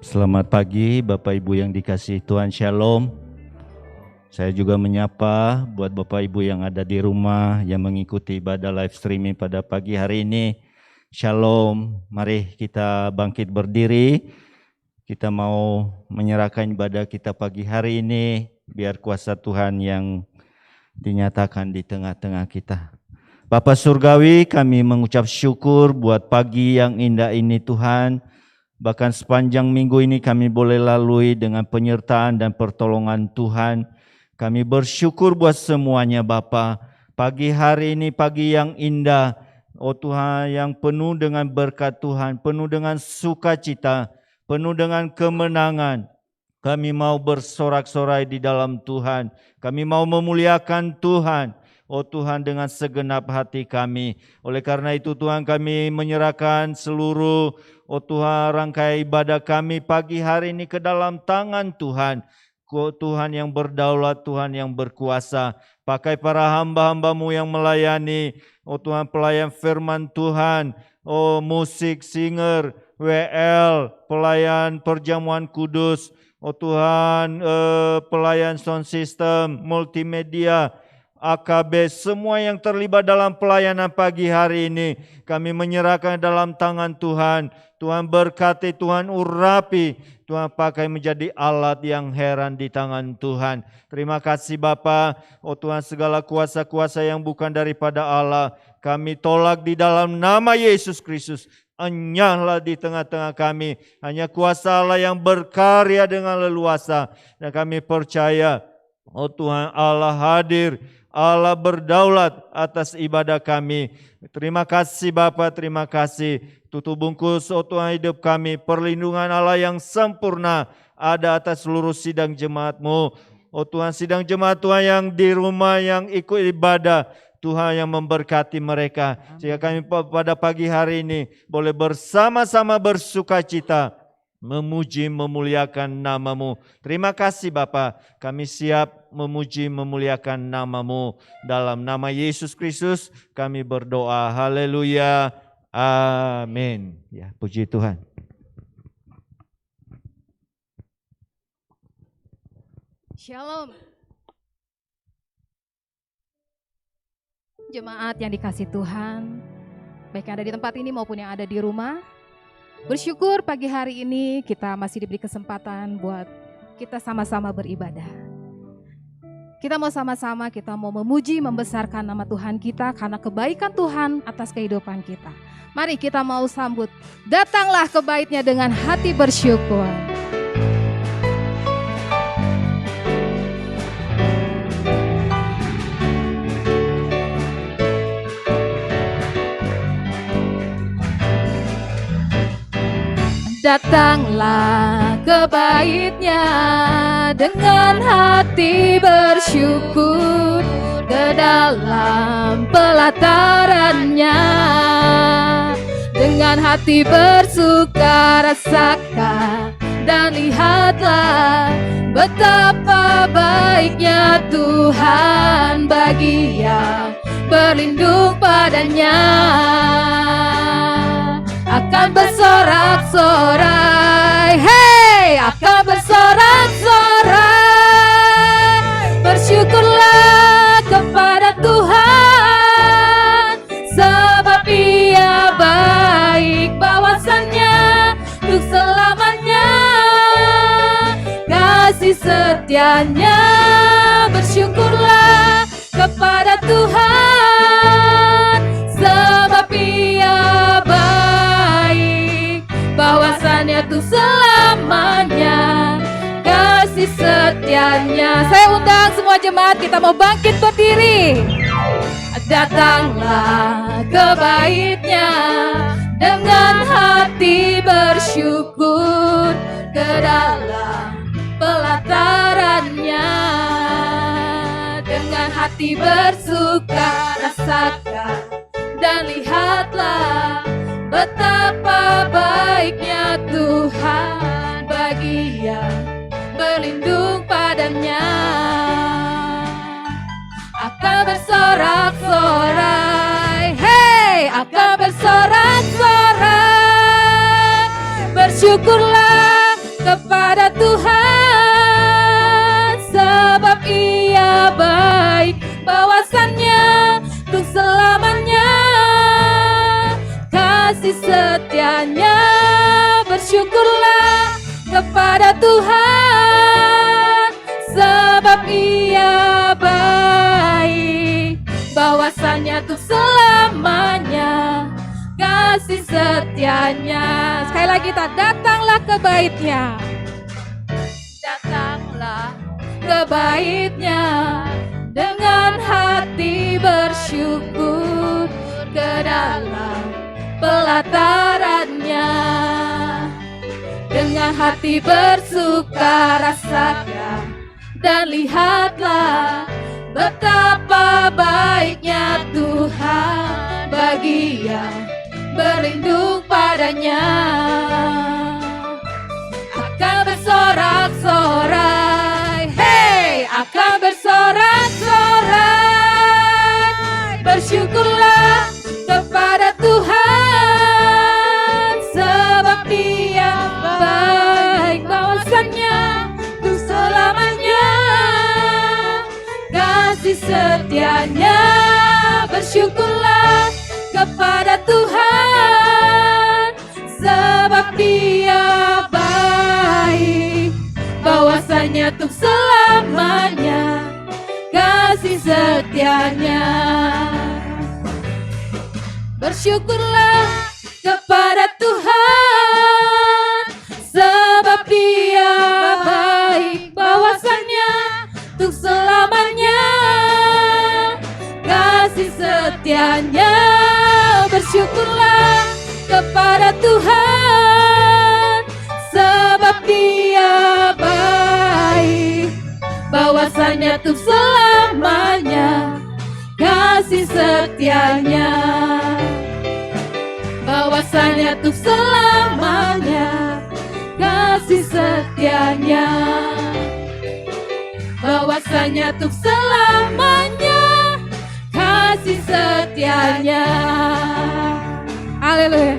Selamat pagi Bapak Ibu yang dikasihi Tuhan, Shalom. Saya juga menyapa buat Bapak Ibu yang ada di rumah yang mengikuti ibadah live streaming pada pagi hari ini. Shalom, mari kita bangkit berdiri. Kita mau menyerahkan ibadah kita pagi hari ini, biar kuasa Tuhan yang dinyatakan di tengah-tengah kita. Bapa Surgawi, kami mengucap syukur buat pagi yang indah ini Tuhan. Bahkan sepanjang minggu ini kami boleh lalui dengan penyertaan dan pertolongan Tuhan. Kami bersyukur buat semuanya Bapa. Pagi hari ini pagi yang indah. Oh Tuhan, yang penuh dengan berkat Tuhan, penuh dengan sukacita, penuh dengan kemenangan. Kami mau bersorak-sorai di dalam Tuhan. Kami mau memuliakan Tuhan. Oh Tuhan, dengan segenap hati kami. Oleh karena itu Tuhan, kami menyerahkan seluruh Tuhan rangkaian ibadah kami pagi hari ini ke dalam tangan Tuhan. Tuhan yang berdaulat, Tuhan yang berkuasa. Pakai para hamba-hamba-Mu yang melayani. Oh Tuhan, pelayan firman Tuhan. Oh musik, singer, WL, pelayan perjamuan kudus. Oh Tuhan, pelayan sound system, multimedia, AKB, semua yang terlibat dalam pelayanan pagi hari ini, kami menyerahkan dalam tangan Tuhan. Tuhan berkati, Tuhan urapi, Tuhan pakai menjadi alat yang heran di tangan Tuhan. Terima kasih Bapa. Oh Tuhan, segala kuasa-kuasa yang bukan daripada Allah, kami tolak di dalam nama Yesus Kristus. Enyahlah di tengah-tengah kami. Hanya kuasa Allah yang berkarya dengan leluasa. Dan kami percaya, oh Tuhan, Allah hadir, Allah berdaulat atas ibadah kami. Terima kasih Bapa, terima kasih. Tutup bungkus oh Tuhan hidup kami. Perlindungan Allah yang sempurna ada atas seluruh sidang jemaat-Mu. Oh Tuhan, sidang jemaat Tuhan yang di rumah yang ikut ibadah, Tuhan yang memberkati mereka. Sehingga kami pada pagi hari ini boleh bersama-sama bersukacita, memuji, memuliakan nama-Mu. Terima kasih Bapa, kami siap memuji, memuliakan nama-Mu. Dalam nama Yesus Kristus kami berdoa. Haleluya. Amin. Ya, puji Tuhan. Shalom. Jemaat yang dikasih Tuhan, baik yang ada di tempat ini maupun yang ada di rumah. Bersyukur pagi hari ini kita masih diberi kesempatan buat kita sama-sama beribadah. Kita mau memuji, membesarkan nama Tuhan kita karena kebaikan Tuhan atas kehidupan kita. Mari kita mau sambut, datanglah ke bait-Nya dengan hati bersyukur. Datanglah ke bait-Nya dengan hati bersyukur, ke dalam pelataran-Nya dengan hati bersuka rasakan dan lihatlah betapa baiknya Tuhan bagi yang berlindung padanya. Akan bersorak-sorai, hey, akan bersorak-sorai. Bersyukurlah kepada Tuhan, sebab Ia baik, bahwasannya untuk selamanya kasih setianya. Bersyukurlah kepada Tuhan, sebab Ia bahwasannya tuh selamanya kasih setianya. Saya undang semua jemaat, kita mau bangkit berdiri. Datanglah ke bait-Nya dengan hati bersyukur, ke dalam pelataran-Nya dengan hati bersuka rasakan dan lihatlah betapa baiknya Tuhan bagi yang berlindung padanya. Akan bersorak-sorai, hey, akan bersorak-sorai. Bersyukurlah kepada Tuhan, sebab Ia baik, bahwasannya untuk selamanya kasih setianya. Bersyukurlah kepada Tuhan, sebab Ia baik, bahwasannya untuk selamanya kasih setianya. Sekali lagi kita datanglah ke bait-Nya, datanglah ke bait-Nya dengan hati bersyukur, ke dalam pelataran-Nya dengan hati bersuka rasakan dan lihatlah betapa baiknya Tuhan bagi yang berlindung padanya. Akan bersorak-sorai, hey, akan bersorak-sorai. Bersyukurlah kepada Tuhan, sebab Dia baik, bahwasannya untuk selamanya kasih setianya. Bersyukurlah kepada Tuhan, sebab Dia baik, bahwasanya untuk selamanya kasih setianya. Bersyukurlah kepada Tuhan, sebab Dia baik, bahwasanya untuk selamanya kasih setianya. Bersyukurlah kepada Tuhan, sebab Dia baik, bahwasanya untuk selamanya kasih setianya. Bahwasanya untuk selamanya kasih setianya. Bahwasanya untuk selamanya kasih setianya. Haleluya.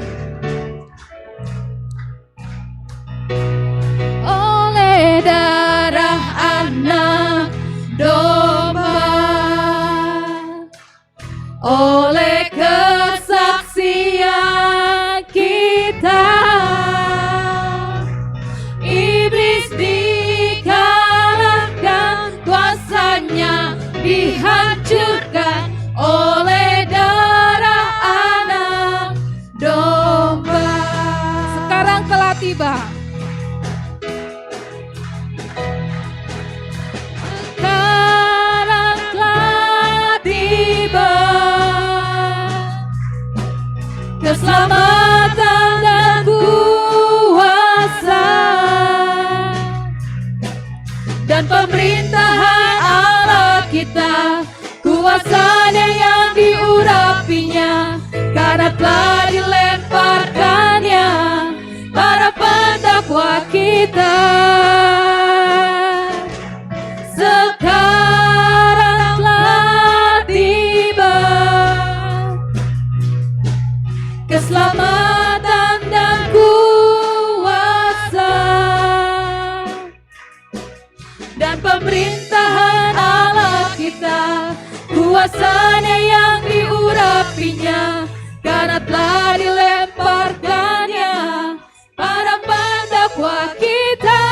Oleh darah anak domba, oleh kesaksian kita, iblis dikalahkan, kuasanya dihancurkan oleh darah anak domba. Sekarang telah tiba, sekarang telah tiba keselamatan dan kuasa dan pemerintahan Allah kita, kuasanya yang diurapinya, karena telah dilemparkannya para pendakwa kita. Sekarang telah tiba keselamatan dan kuasa dan pemerintahan Allah kita, kuasanya yang diurapinya, karena telah dilemparkannya para pendakwa kita.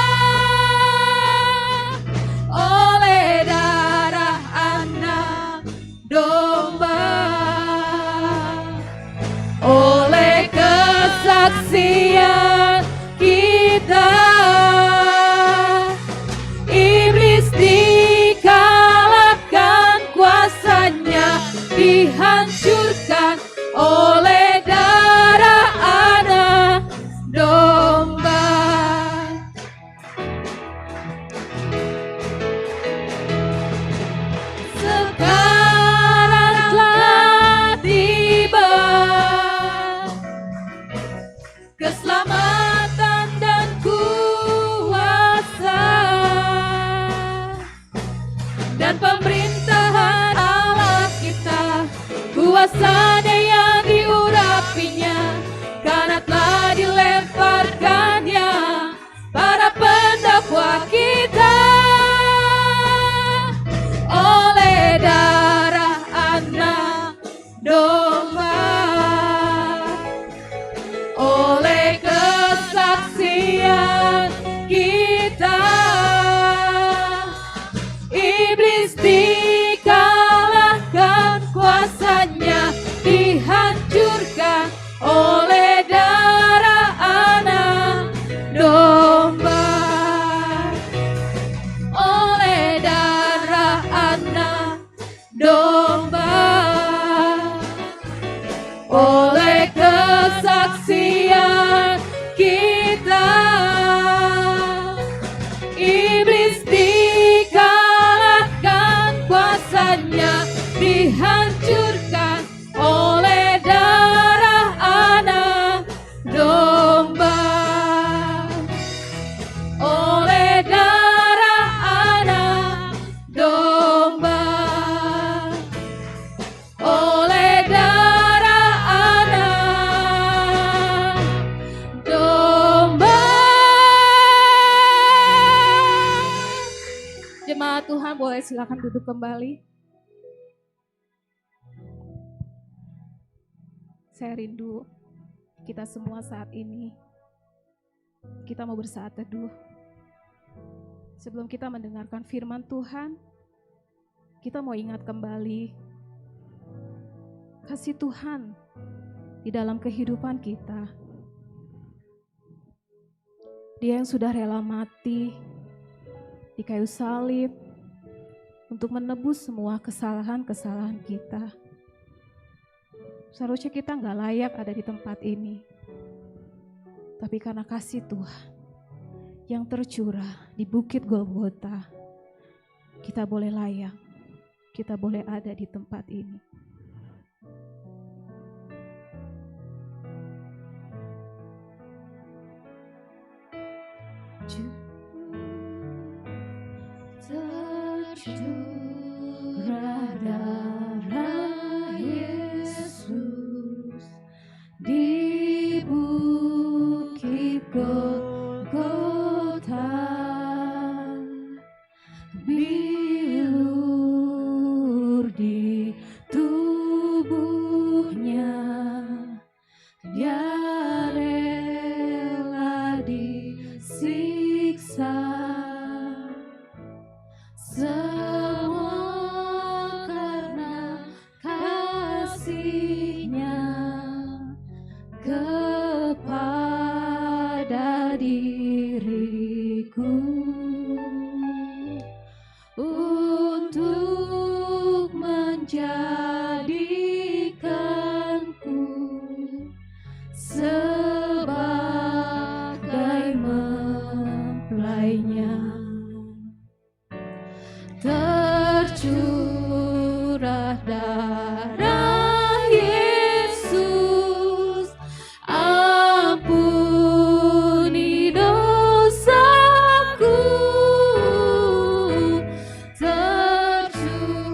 Oleh darah anak domba, oleh kesaksian kita, iblis dikalahkan, kuasanya dihancurkan oleh darah anak domba. Sekarang telah tiba keselamatan oleh kesaksian kita. Iblis dikalahkan, kuasanya dihancurkan oleh darah anak domba. Oleh darah anak domba. Oleh darah anak domba. Jemaat Tuhan, boleh silakan duduk kembali. Saya rindu kita semua saat ini, kita mau bersaat teduh. Sebelum kita mendengarkan firman Tuhan, kita mau ingat kembali kasih Tuhan di dalam kehidupan kita. Dia yang sudah rela mati di kayu salib untuk menebus semua kesalahan-kesalahan kita. Seharusnya kita nggak layak ada di tempat ini. Tapi karena kasih Tuhan yang tercurah di Bukit Golgota, kita boleh layak, kita boleh ada di tempat ini. Tercurah darah Yesus di Bukit Golgota, bilur di tubuhnya, dia rela disiksa. Semua karena kasih-Nya kepada diriku, untuk menjadikanku sebagai mempelainya. Tercurah darah Yesus, ampuni dosaku. Tercurah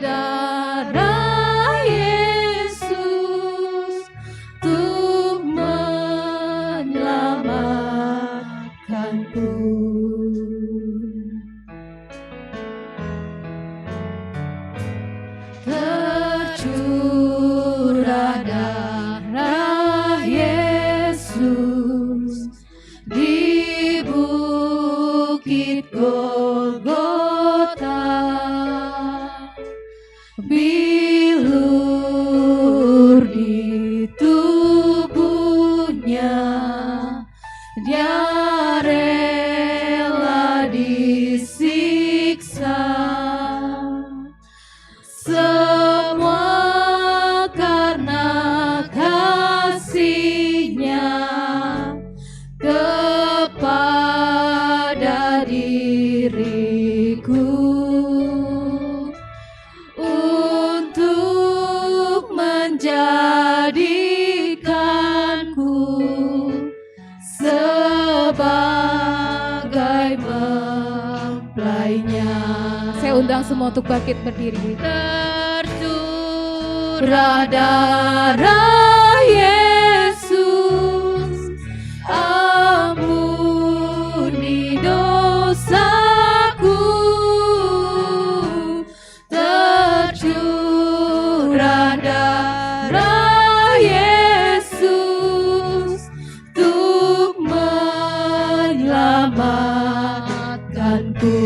darah Yesus untuk menyelamatkanku. Tercurah darah Yesus di Bukit Golgota, bilur di tubuhnya, dia rela disiksa. Semua karena kasih-Nya kepada diriku, untuk menjadikanku sebagai mempelainya. Saya undang semua untuk bangkit berdiri. Tercurah darah Yesus, ampuni dosaku. Tercurah darah Yesus untuk menyelamatkanku.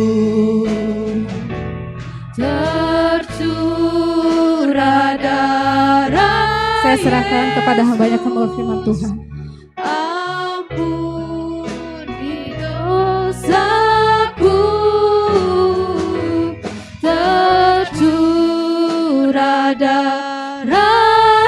Tercurah darah. Saya serahkan kepada hamba-Nya semua firman Tuhan. Ampuni dosaku. Tercurah darah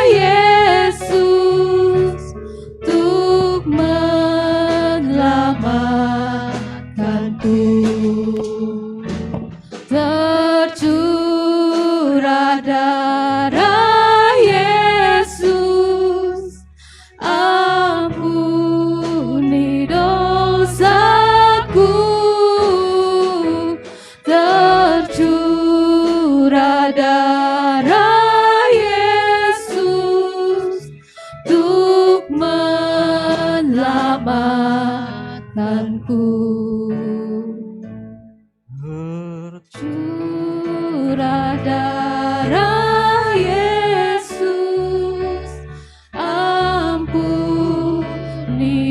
menyelamatkanku. Curah darah Yesus, ampuni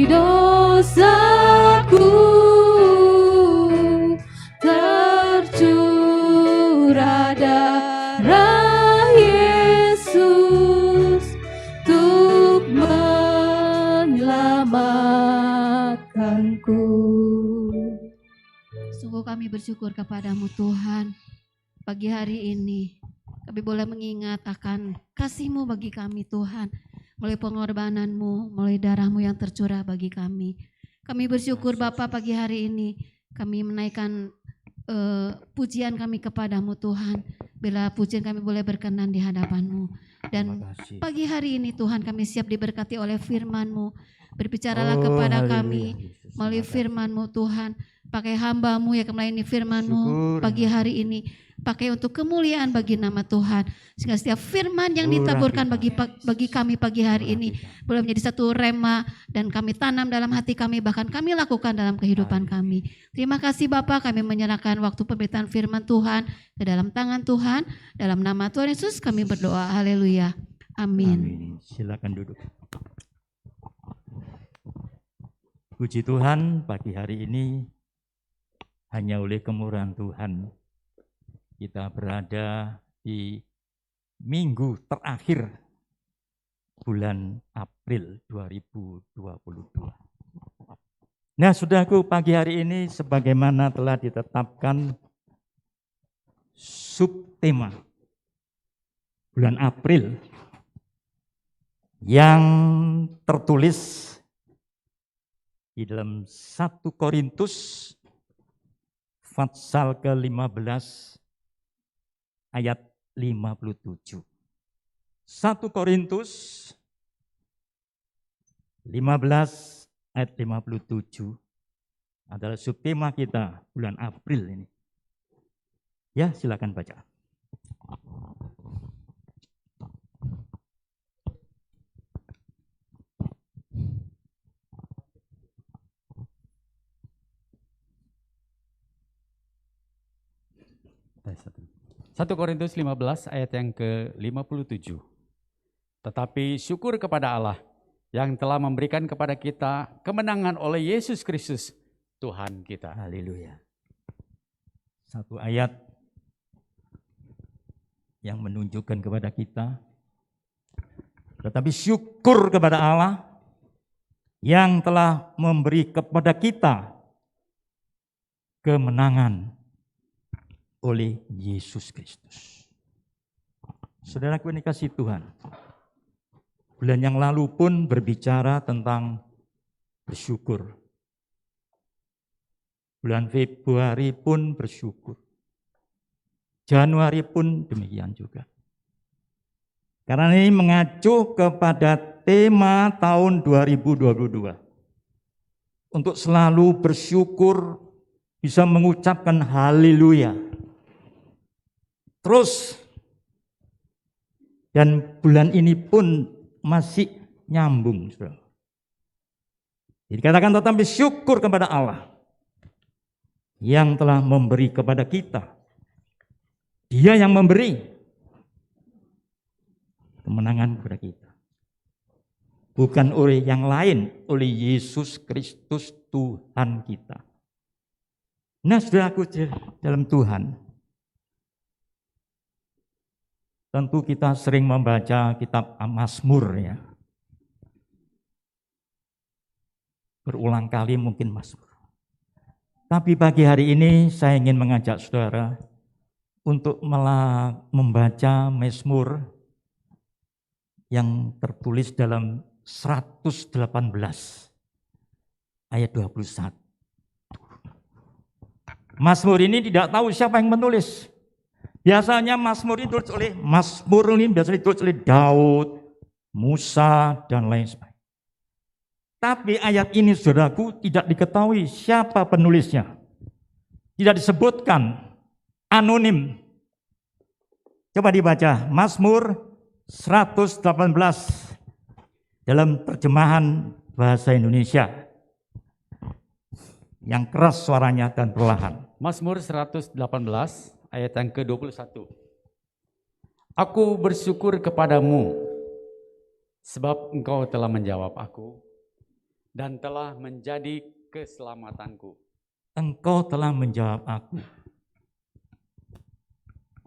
dosaku. Tercurah darah Yesus untuk menyelamatkanku. Sungguh kami bersyukur kepadamu Tuhan. Pagi hari ini kami boleh mengingat akan kasih-Mu bagi kami Tuhan. Melalui pengorbananmu, melalui darah-Mu yang tercurah bagi kami. Kami bersyukur Bapa pagi hari ini. Kami menaikkan pujian kami kepadamu Tuhan. Bila pujian kami boleh berkenan di hadapan-Mu. Dan pagi hari ini Tuhan kami siap diberkati oleh firman-Mu. Berbicaralah kepada kami melalui firman-Mu Tuhan. Pakai hamba-Mu yang melayani firman-Mu pagi hari ini. Pakai untuk kemuliaan bagi nama Tuhan. Sehingga setiap firman yang ditaburkan bagi kami pagi hari ini boleh menjadi satu rema dan kami tanam dalam hati kami, bahkan kami lakukan dalam kehidupan kami. Terima kasih Bapa, kami menyerahkan waktu pemberitaan firman Tuhan ke dalam tangan Tuhan. Dalam nama Tuhan Yesus kami berdoa. Haleluya. Amin. Silakan duduk. Puji Tuhan, pagi hari ini hanya oleh kemurahan Tuhan kita berada di minggu terakhir bulan April 2022. Nah, saudaraku, pagi hari ini sebagaimana telah ditetapkan subtema bulan April yang tertulis di dalam 1 Korintus pasal ke-15 ayat 57. 1 Korintus 15 ayat 57 adalah subtema kita bulan April ini. Ya, silakan baca. Satu Korintus 15 ayat yang ke-57. Tetapi syukur kepada Allah yang telah memberikan kepada kita kemenangan oleh Yesus Kristus Tuhan kita. Haleluya. Satu ayat yang menunjukkan kepada kita, tetapi syukur kepada Allah yang telah memberi kepada kita kemenangan oleh Yesus Kristus. Saudaraku yang dikasihi Tuhan, bulan yang lalu pun berbicara tentang bersyukur. Bulan Februari pun bersyukur. Januari pun demikian juga. Karena ini mengacu kepada tema tahun 2022. Untuk selalu bersyukur, bisa mengucapkan haleluya. Terus, dan bulan ini pun masih nyambung. Jadi katakan tetapi syukur kepada Allah yang telah memberi kepada kita. Dia yang memberi kemenangan kepada kita. Bukan oleh yang lain, oleh Yesus Kristus Tuhan kita. Nah, saudaraku dalam Tuhan, tentu kita sering membaca kitab Mazmur ya. Berulang kali mungkin Mazmur. Tapi pagi hari ini saya ingin mengajak saudara untuk membaca Mazmur yang tertulis dalam 118 ayat 21. Mazmur ini tidak tahu siapa yang menulis. Biasanya Mazmur ini biasanya ditulis oleh Daud, Musa, dan lain sebagainya. Tapi ayat ini saudaraku tidak diketahui siapa penulisnya. Tidak disebutkan, anonim. Coba dibaca, Mazmur 118 dalam terjemahan bahasa Indonesia. yang keras suaranya dan perlahan. Mazmur 118 ayat yang ke-21. Aku bersyukur kepadamu sebab engkau telah menjawab aku dan telah menjadi keselamatanku. Engkau telah menjawab aku.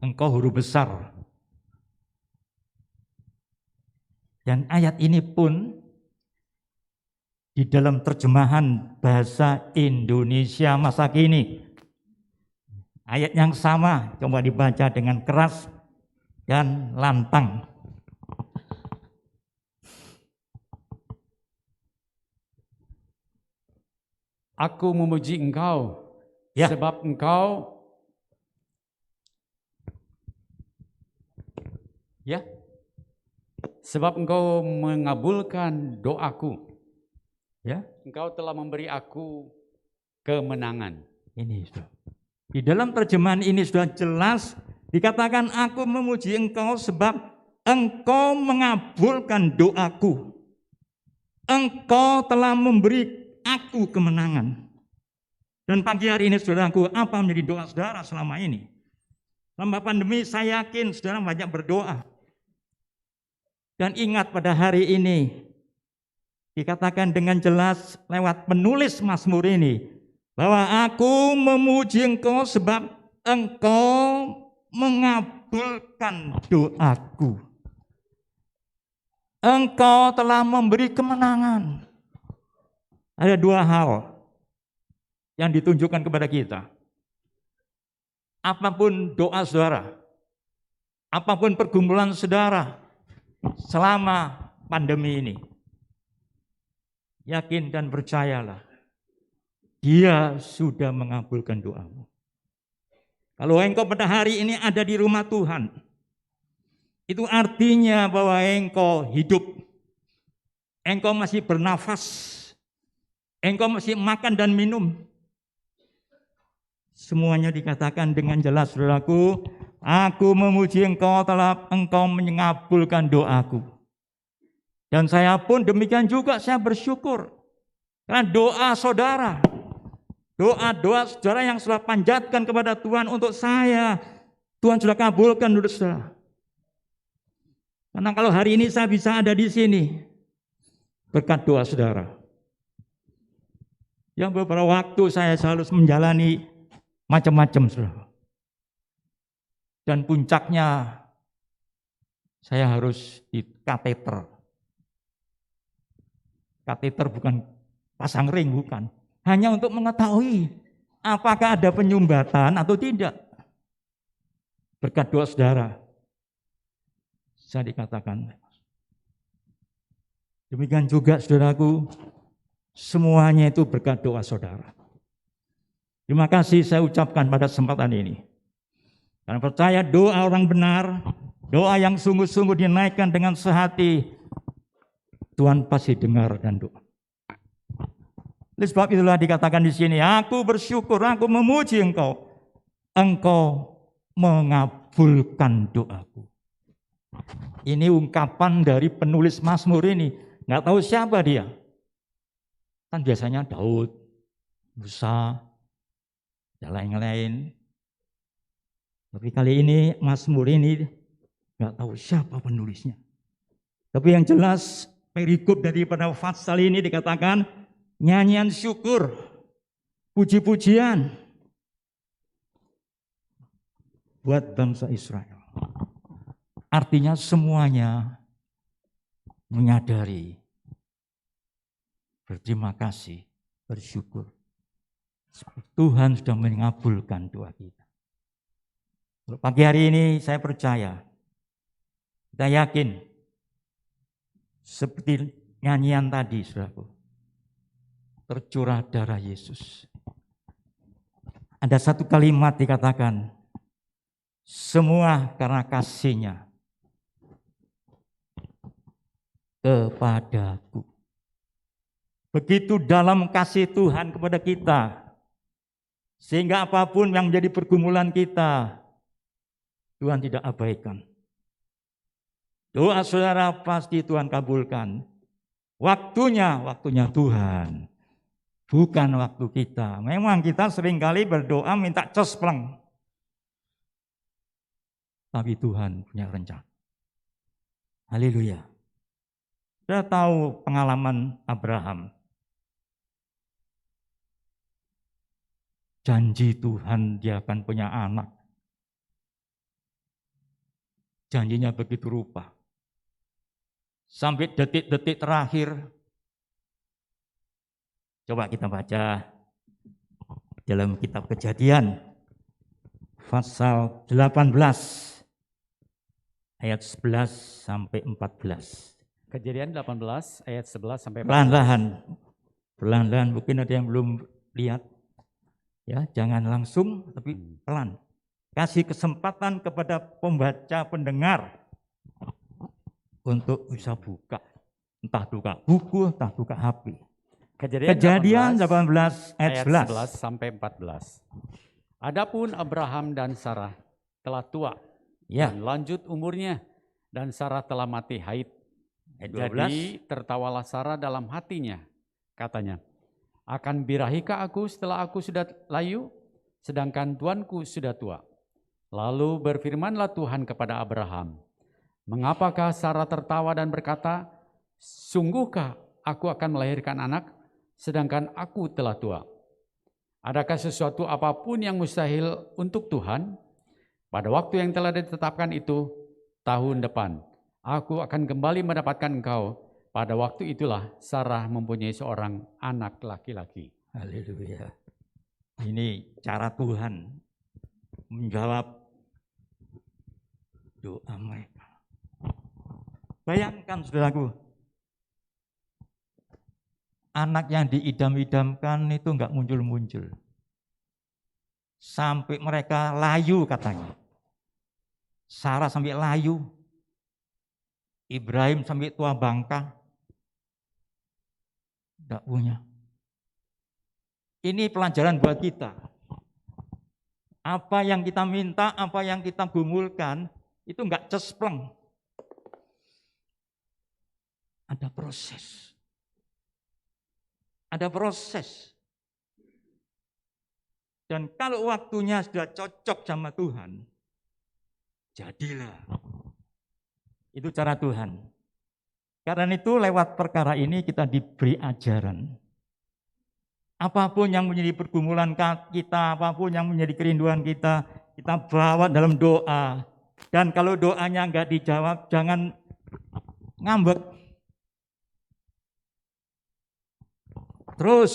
Engkau huruf besar. Dan ayat ini pun di dalam terjemahan bahasa Indonesia masa kini. Ayat yang sama coba dibaca dengan keras dan lantang. Aku memuji engkau Ya. sebab engkau sebab engkau mengabulkan doaku. Ya, Engkau telah memberi aku kemenangan. ini sudah. Di dalam terjemahan ini sudah jelas dikatakan aku memuji engkau sebab engkau mengabulkan doaku. Engkau telah memberi aku kemenangan. Dan pagi hari ini saudaraku, apa menjadi doa saudara selama ini? Selama pandemi saya yakin saudara banyak berdoa. Dan ingat pada hari ini, dikatakan dengan jelas lewat penulis Mazmur ini, bahwa aku memuji engkau sebab engkau mengabulkan doaku. Engkau telah memberi kemenangan. Ada dua hal yang ditunjukkan kepada kita. Apapun doa saudara, apapun pergumulan saudara selama pandemi ini, yakin dan percayalah, Dia sudah mengabulkan doamu. Kalau engkau pada hari ini ada di rumah Tuhan, itu artinya bahwa engkau hidup, engkau masih bernafas, engkau masih makan dan minum. Semuanya dikatakan dengan jelas, saudaraku, aku memuji engkau telah engkau mengabulkan doaku. Dan saya pun demikian juga, saya bersyukur. Karena doa saudara, doa saudara yang sudah panjatkan kepada Tuhan untuk saya, Tuhan sudah kabulkan menurut saudara. Karena kalau hari ini saya bisa ada di sini, berkat doa saudara. Yang beberapa waktu saya selalu menjalani macam-macam saudara. Dan puncaknya saya harus di kateter. Kateter bukan pasang ring, bukan. Hanya untuk mengetahui apakah ada penyumbatan atau tidak. Berkat doa saudara, saya dikatakan. Demikian juga saudaraku, semuanya itu berkat doa saudara. Terima kasih saya ucapkan pada kesempatan ini. Karena percaya doa orang benar, doa yang sungguh-sungguh dinaikkan dengan sehati, Tuhan pasti dengar dan doa. Oleh sebab itulah dikatakan di sini, aku bersyukur, aku memuji engkau. Engkau mengabulkan doaku. Ini ungkapan dari penulis Mazmur ini. Nggak tahu siapa dia. Kan biasanya Daud, Musa, dan lain-lain. Tapi kali ini Mazmur ini nggak tahu siapa penulisnya. Tapi yang jelas perikop daripada pasal ini dikatakan nyanyian syukur, puji-pujian buat bangsa Israel. Artinya semuanya menyadari, berterima kasih, bersyukur. Tuhan sudah mengabulkan doa kita. Pagi hari ini saya percaya, kita yakin, seperti nyanyian tadi, saudaraku, tercurah darah Yesus. Ada satu kalimat dikatakan, semua karena kasih-Nya kepadaku. Begitu dalam kasih Tuhan kepada kita, sehingga apapun yang menjadi pergumulan kita, Tuhan tidak abaikan. Doa saudara pasti Tuhan kabulkan. Waktunya Tuhan. Bukan waktu kita. Memang kita seringkali berdoa minta cespleng. Tapi Tuhan punya rencana. Haleluya. Sudah tahu pengalaman Abraham. Janji Tuhan dia akan punya anak. Janjinya begitu rupa. Sampai detik-detik terakhir. Coba kita baca dalam kitab Kejadian. Pasal 18. Ayat 11 sampai 14. Kejadian 18 ayat 11 sampai 14. Pelan-pelan mungkin ada yang belum lihat. Ya, jangan langsung tapi pelan. Kasih kesempatan kepada pembaca pendengar untuk bisa buka. Entah buka buku, entah buka HP. Kejadian 18 ayat 11 sampai 14. Adapun Abraham dan Sarah telah tua Ya, dan lanjut umurnya, dan Sarah telah mati haid. ayat 12. Jadi tertawalah Sarah dalam hatinya, katanya, akan birahikah aku setelah aku sudah layu, sedangkan tuanku sudah tua? Lalu berfirmanlah Tuhan kepada Abraham, mengapakah Sarah tertawa dan berkata, sungguhkah aku akan melahirkan anak, sedangkan aku telah tua? Adakah sesuatu apapun yang mustahil untuk Tuhan? Pada waktu yang telah ditetapkan itu, tahun depan, aku akan kembali mendapatkan engkau. Pada waktu itulah Sarah mempunyai seorang anak laki-laki. Haleluya. Ini cara Tuhan menjawab doa mereka. Bayangkan saudaraku, anak yang diidam-idamkan itu enggak muncul-muncul. Sampai mereka layu katanya. Sarah sampai layu. Ibrahim sampai tua bangka. Enggak punya. Ini pelajaran buat kita. Apa yang kita minta, apa yang kita gumulkan, itu enggak cespleng. Ada proses. Ada proses. Dan kalau waktunya sudah cocok sama Tuhan, jadilah. Itu cara Tuhan. Karena itu lewat perkara ini kita diberi ajaran. Apapun yang menjadi pergumulan kita, apapun yang menjadi kerinduan kita bawa dalam doa. Dan kalau doanya enggak dijawab, jangan ngambek. Terus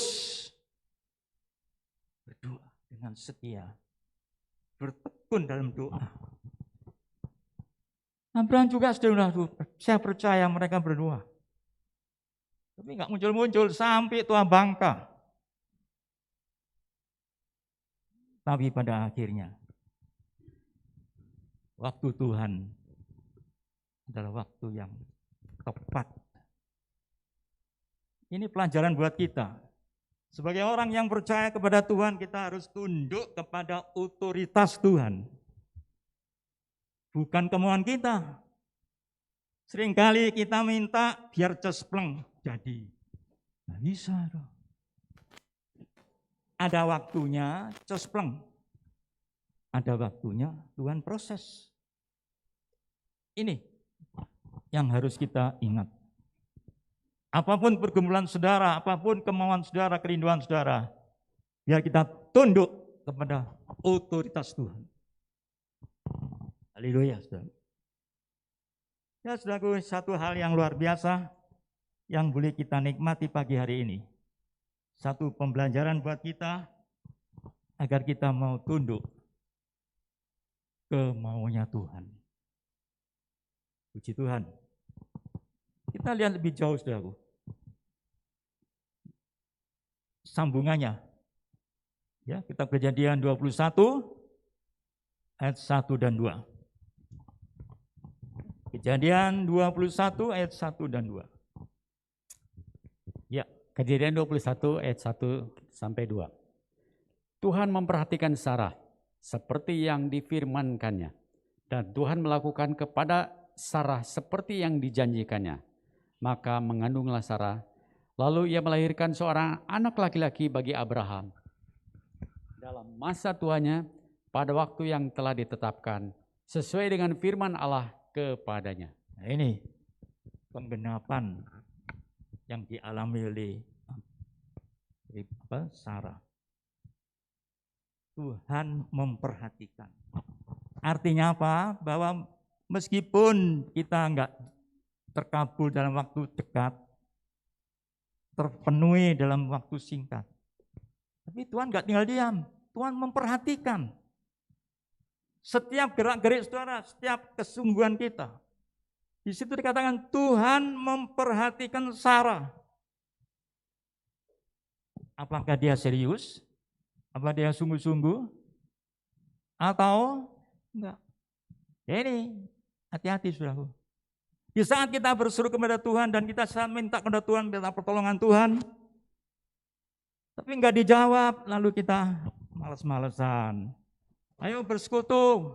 berdoa dengan setia, bertekun dalam doa. Abraham juga sudah, saya percaya mereka berdoa. Tapi enggak muncul-muncul sampai tua bangka. Tapi pada akhirnya, waktu Tuhan adalah waktu yang tepat. Ini pelajaran buat kita. Sebagai orang yang percaya kepada Tuhan, kita harus tunduk kepada otoritas Tuhan. Bukan kemauan kita. Seringkali kita minta biar cespleng jadi. Nggak bisa. Ada waktunya cespleng. Ada waktunya Tuhan proses. Ini yang harus kita ingat. Apapun pergumulan saudara, apapun kemauan saudara, kerinduan saudara, biar kita tunduk kepada otoritas Tuhan. Haleluya, saudara. Ya, saudaraku, satu hal yang luar biasa yang boleh kita nikmati pagi hari ini. Satu pembelajaran buat kita agar kita mau tunduk ke maunya Tuhan. Puji Tuhan. Kita lihat lebih jauh, saudaraku. Sambungannya. Ya, kita Kejadian 21 ayat 1 dan 2. Kejadian 21 ayat 1 dan 2. Ya, Kejadian 21 ayat 1 sampai 2. Tuhan memperhatikan Sarah seperti yang difirmankannya, dan Tuhan melakukan kepada Sarah seperti yang dijanjikannya. Maka mengandunglah Sarah, Lalu ia melahirkan seorang anak laki-laki bagi Abraham dalam masa tuanya pada waktu yang telah ditetapkan sesuai dengan firman Allah kepadanya. Nah, ini penggenapan yang dialami oleh Sarah. Tuhan memperhatikan. Artinya apa? Bahwa meskipun kita enggak terkabul dalam waktu dekat, terpenuhi dalam waktu singkat, tapi Tuhan enggak tinggal diam. Tuhan memperhatikan setiap gerak-gerik saudara, setiap kesungguhan kita. Di situ dikatakan Tuhan memperhatikan Sarah. Apakah dia serius? Apa dia sungguh-sungguh? Atau enggak? Ini hati-hati saudaraku. Di saat kita berseru kepada Tuhan dan kita minta kepada Tuhan, minta pertolongan Tuhan, tapi enggak dijawab, lalu kita malas-malesan. Ayo bersekutu.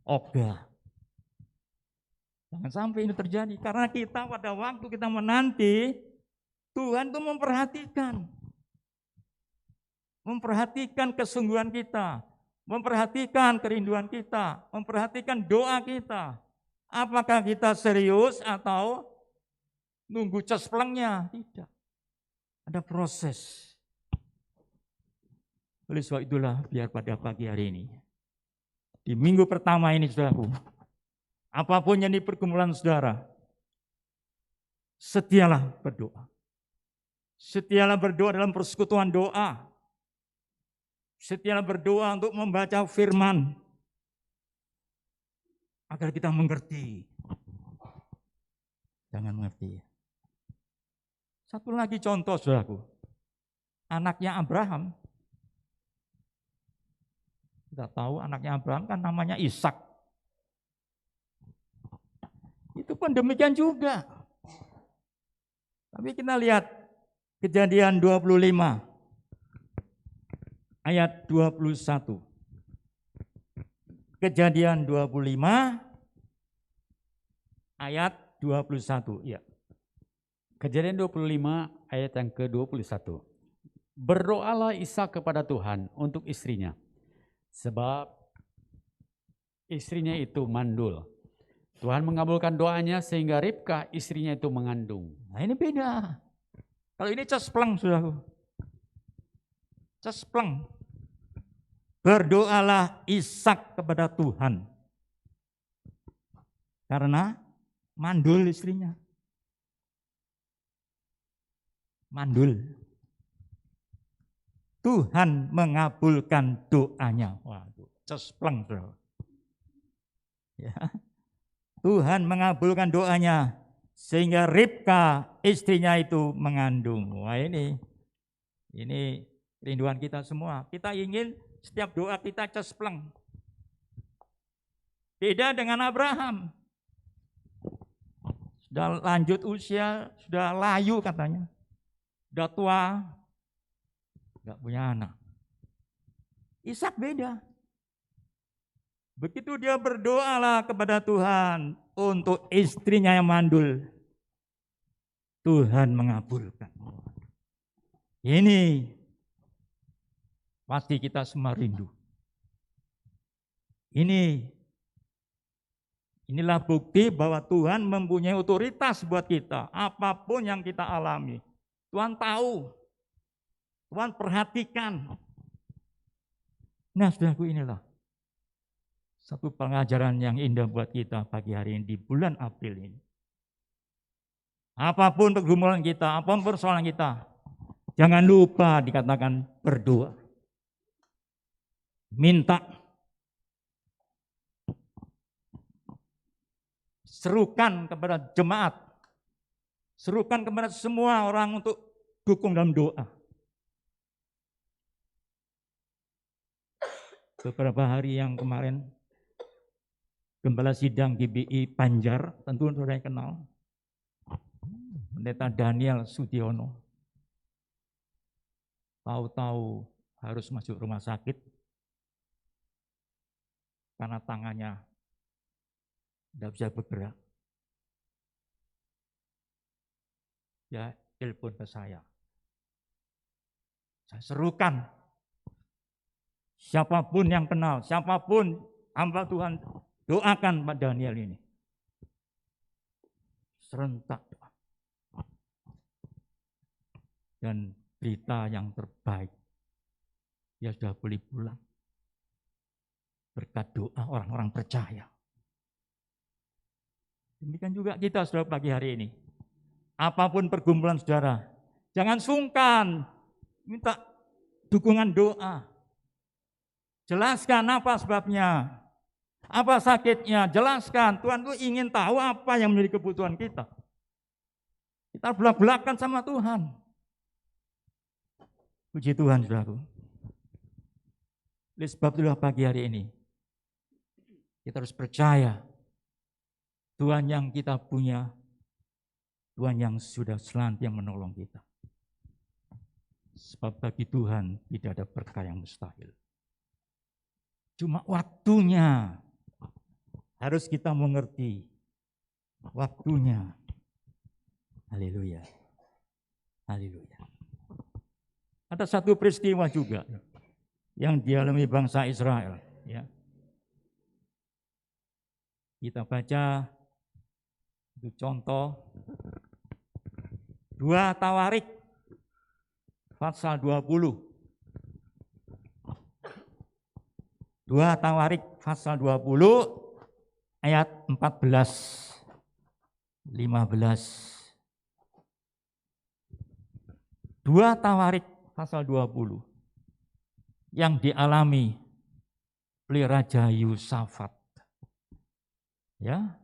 Ogah. Jangan sampai ini terjadi, karena kita pada waktu kita menanti, Tuhan itu memperhatikan kesungguhan kita, memperhatikan kerinduan kita, memperhatikan doa kita. Apakah kita serius atau nunggu cesplengnya? Tidak. Ada proses. Oleh sebab itulah biar pada pagi hari ini, di minggu pertama ini saudaraku, apapun yang di pergumulan saudara, setialah berdoa. Setialah berdoa dalam persekutuan doa. Setialah berdoa untuk membaca firman, agar kita mengerti. Jangan mengerti. Satu lagi contoh saudaraku, anaknya Abraham. Kita tahu anaknya Abraham kan namanya Ishak. Itu pun demikian juga. Tapi kita lihat Kejadian 25 ayat 21. Kejadian 25 ayat 21. Ya. Kejadian 25 ayat yang ke-21. Berdoalah Ishak kepada Tuhan untuk istrinya, sebab istrinya itu mandul. Tuhan mengabulkan doanya sehingga Ribka istrinya itu mengandung. Nah ini beda. Kalau ini cespleng saudaraku. Cespleng. Berdoalah Ishak kepada Tuhan. Karena mandul istrinya. Mandul. Tuhan mengabulkan doanya. Waduh, cespleng saudara. Ya. Tuhan mengabulkan doanya sehingga Ribka istrinya itu mengandung. Wah ini rinduan kita semua. Kita ingin setiap doa kita cespleng. Beda dengan Abraham. Sudah lanjut usia, sudah layu katanya. Sudah tua, enggak punya anak. Ishak beda. Begitu dia berdoalah kepada Tuhan untuk istrinya yang mandul, Tuhan mengabulkan. Ini pasti kita semua rindu. Inilah bukti bahwa Tuhan mempunyai otoritas buat kita. Apapun yang kita alami, Tuhan tahu, Tuhan perhatikan. Nah, saudaraku, inilah satu pengajaran yang indah buat kita pagi hari ini di bulan April ini. Apapun pergumulan kita, apapun persoalan kita, jangan lupa dikatakan berdoa. Minta. Serukan kepada jemaat. Serukan kepada semua orang untuk dukung dalam doa. Beberapa hari yang kemarin, Gembala Sidang GBI Banjar, tentu saudara yang kenal, Pendeta Daniel Sudiono, tahu-tahu harus masuk rumah sakit karena tangannya tidak bisa bergerak. Ya, telepon ke saya. Saya serukan. Siapapun yang kenal, siapapun hamba Tuhan, doakan Pak Daniel ini. Serentak. Dan berita yang terbaik, dia sudah boleh pulang. Berkat doa orang-orang percaya. Demikian juga kita saudara pagi hari ini. Apapun pergumulan saudara, jangan sungkan minta dukungan doa. Jelaskan apa sebabnya, apa sakitnya, jelaskan. Tuhan itu ingin tahu apa yang menjadi kebutuhan kita. Kita belak-belakan sama Tuhan. Puji Tuhan, saudaraku. Oleh sebab itulah pagi hari ini, kita harus percaya Tuhan yang kita punya, Tuhan yang sudah selantiang menolong kita. Sebab bagi Tuhan tidak ada perkara yang mustahil. Cuma waktunya harus kita mengerti. Waktunya. Haleluya. Haleluya. Ada satu peristiwa juga yang dialami bangsa Israel. Ya. Kita baca itu contoh 2 Tawarik pasal 20. 2 Tawarik pasal 20 ayat 14, 15. 2 Tawarik pasal 20 yang dialami oleh Raja Yosafat. Ya.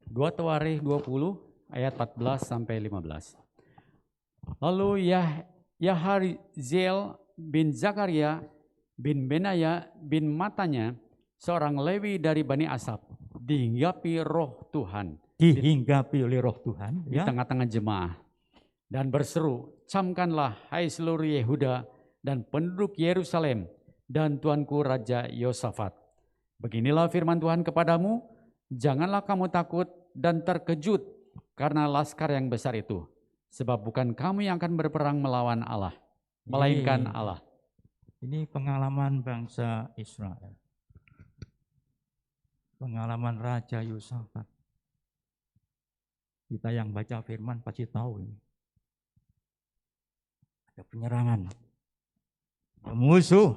2 Tawarikh 20 ayat 14 sampai 15. Lalu Yahaziel bin Zakaria bin Benaya bin Matanya, seorang Lewi dari Bani Asaf, dihinggapi roh Tuhan. Dihinggapi oleh roh Tuhan. Di tengah-tengah jemaah. Dan berseru, camkanlah hai seluruh Yehuda dan penduduk Yerusalem dan tuanku Raja Yosafat. Beginilah firman Tuhan kepadamu, janganlah kamu takut dan terkejut karena laskar yang besar itu. Sebab bukan kamu yang akan berperang melawan Allah, melainkan Allah. Ini pengalaman bangsa Israel. Pengalaman Raja Yosafat. Kita yang baca firman pasti tahu ini. Ada penyerangan. Musuh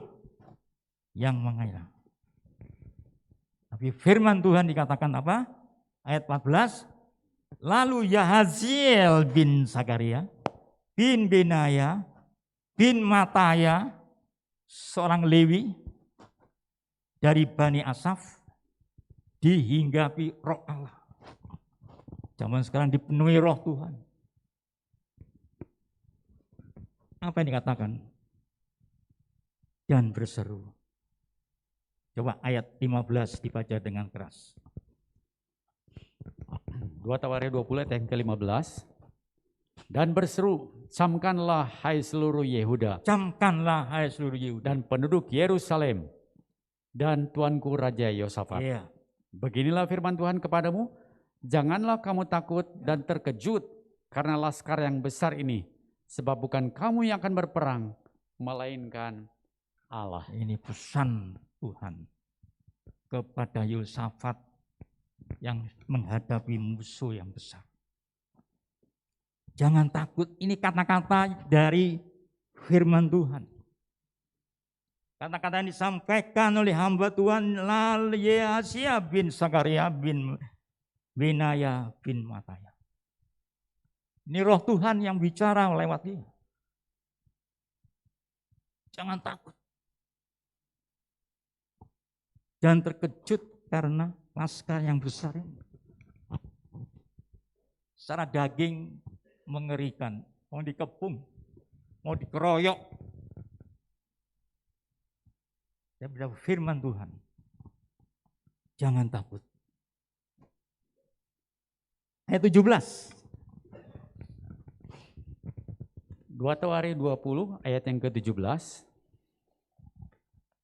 yang mengalah. Tapi firman Tuhan dikatakan apa? Ayat 14. Lalu Yahaziel bin Zakaria bin Benaya bin Mataya, seorang Lewi dari Bani Asaf, dihinggapi roh Allah. Zaman sekarang dipenuhi roh Tuhan. Apa yang dikatakan? Dan berseru. Coba ayat 15 dibaca dengan keras. 2 Tawarikh 20 ayat yang ke-15. Dan berseru, camkanlah hai seluruh Yehuda. Camkanlah hai seluruh Yehuda. Dan penduduk Yerusalem dan tuanku Raja Yosafat. Iya. Beginilah firman Tuhan kepadamu, janganlah kamu takut dan terkejut karena laskar yang besar ini. Sebab bukan kamu yang akan berperang, melainkan Allah. Ini pesan Tuhan kepada Yosafat yang menghadapi musuh yang besar. Jangan takut, ini kata-kata dari firman Tuhan. Kata-kata yang disampaikan oleh hamba Tuhan Yahaziel bin Zakaria bin Benaya bin Mataya. Ini roh Tuhan yang bicara lewat dia. Jangan takut. Jangan terkejut karena laskar yang besar ini. Secara daging mengerikan, mau dikepung, mau dikeroyok. Saya berdoa firman Tuhan. Jangan takut. Ayat 17. 2 Tawarikh 20 ayat yang ke-17.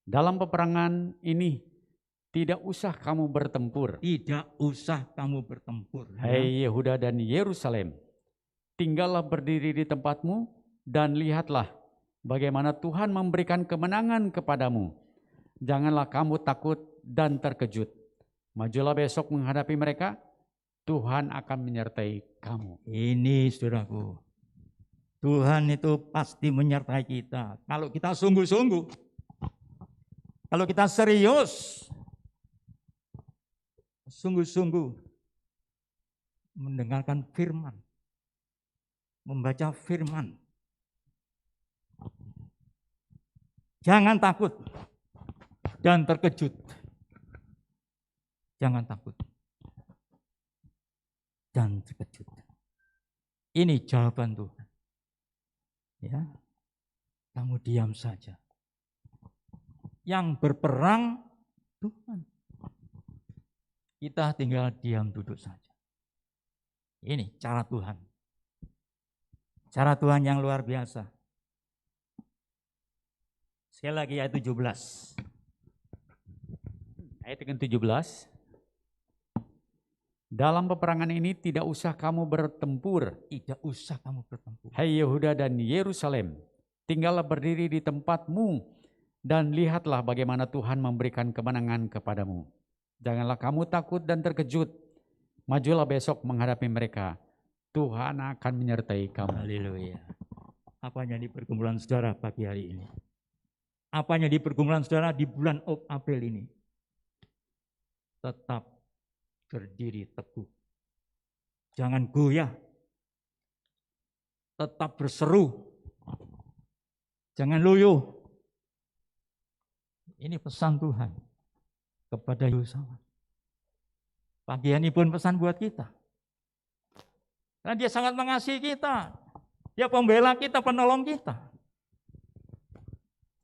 Dalam peperangan ini tidak usah kamu bertempur. Tidak usah kamu bertempur. Hai Yehuda dan Yerusalem. tinggallah berdiri di tempatmu dan lihatlah bagaimana Tuhan memberikan kemenangan kepadamu. Janganlah kamu takut dan terkejut. Majulah besok menghadapi mereka, Tuhan akan menyertai kamu. Ini saudaraku, Tuhan itu pasti menyertai kita. Kalau kita sungguh-sungguh, kalau kita serius, sungguh-sungguh mendengarkan firman, membaca firman. Jangan takut dan terkejut. Jangan takut dan terkejut. Ini jawaban Tuhan. Ya, kamu diam saja. Yang berperang Tuhan. Kita tinggal diam duduk saja. Ini cara Tuhan. Cara Tuhan yang luar biasa. Sekali lagi ayat 17. Ayat yang ke-17. Dalam peperangan ini tidak usah kamu bertempur. Tidak usah kamu bertempur. Hai Yehuda dan Yerusalem, tinggallah berdiri di tempatmu dan lihatlah bagaimana Tuhan memberikan kemenangan kepadamu. Janganlah kamu takut dan terkejut. Majulah besok menghadapi mereka. Tuhan akan menyertai kamu. Haleluya. Apanya di pergumulan saudara pagi hari ini? Apanya di pergumulan saudara di bulan April ini? Tetap berdiri teguh. Jangan goyah. Tetap berseru. Jangan loyo. Ini pesan Tuhan kepada Yerusalem. Pagi ini pun pesan buat kita. Karena dia sangat mengasihi kita. Dia pembela kita, penolong kita.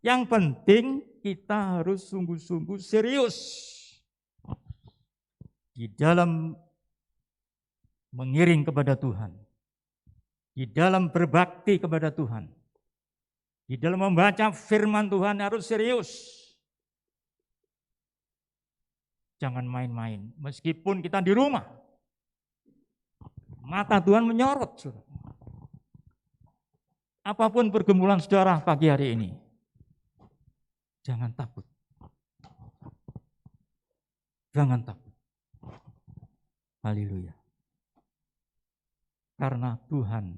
Yang penting kita harus sungguh-sungguh serius di dalam mengiring kepada Tuhan. Di dalam berbakti kepada Tuhan. Di dalam membaca firman Tuhan harus serius. Jangan main-main. Meskipun kita di rumah. Mata Tuhan menyorot. Apapun pergumulan saudara pagi hari ini. Jangan takut. Jangan takut. Haleluya. Karena Tuhan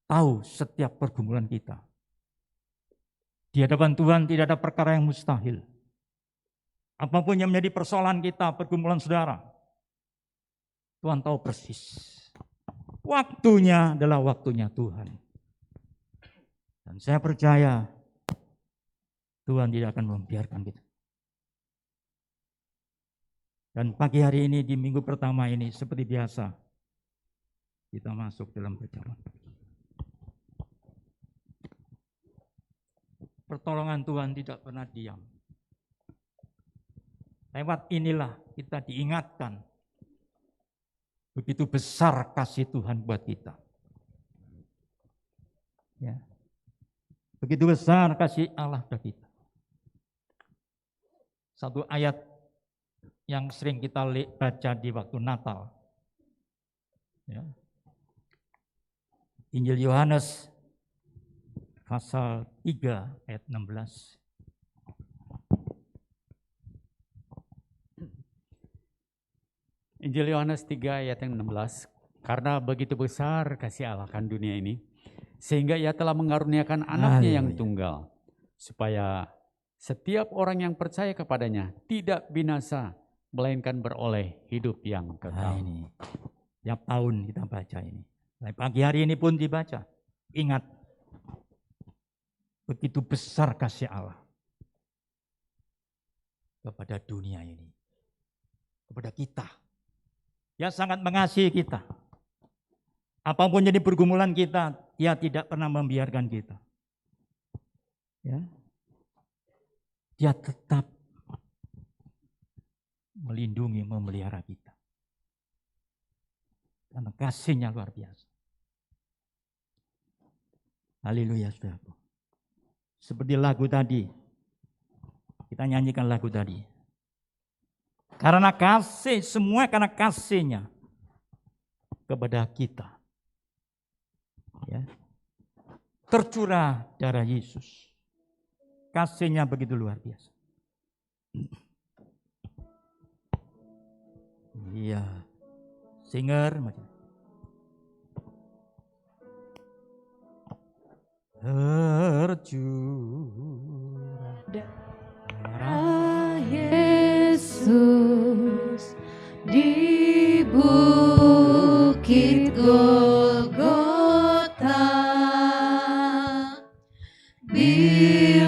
tahu setiap pergumulan kita. Di hadapan Tuhan tidak ada perkara yang mustahil. Apapun yang menjadi persoalan kita, pergumulan saudara, Tuhan tahu persis. Waktunya adalah waktunya Tuhan. Dan saya percaya Tuhan tidak akan membiarkan kita. Dan pagi hari ini di minggu pertama ini seperti biasa kita masuk dalam perjamuan. Pertolongan Tuhan tidak pernah diam. Lewat inilah kita diingatkan begitu besar kasih Tuhan buat kita. Ya. Begitu besar kasih Allah buat kita. Satu ayat yang sering kita baca di waktu Natal. Ya. Injil Yohanes pasal 3 ayat 16. Injil Yohanes 3 ayat yang 16. Karena begitu besar kasih Allah akan dunia ini, sehingga ia telah mengaruniakan anaknya yang tunggal, supaya setiap orang yang percaya kepadanya tidak binasa, melainkan beroleh hidup yang kekal. Ini tiap tahun kita baca ini. Pagi hari ini pun dibaca. Ingat, begitu besar kasih Allah kepada dunia ini, kepada kita. Dia sangat mengasihi kita. Apapun jadi pergumulan kita, dia tidak pernah membiarkan kita. Ya. Dia tetap melindungi, memelihara kita. Karena kasihnya luar biasa. Haleluya, saudaraku. Seperti lagu tadi, kita nyanyikan lagu tadi. Karena kasih, semua karena kasihnya kepada kita. ya, tercurah darah Yesus. Kasihnya begitu luar biasa. Iya, singer macam. Tercurah darah Yesus di bukit Golgota, bilur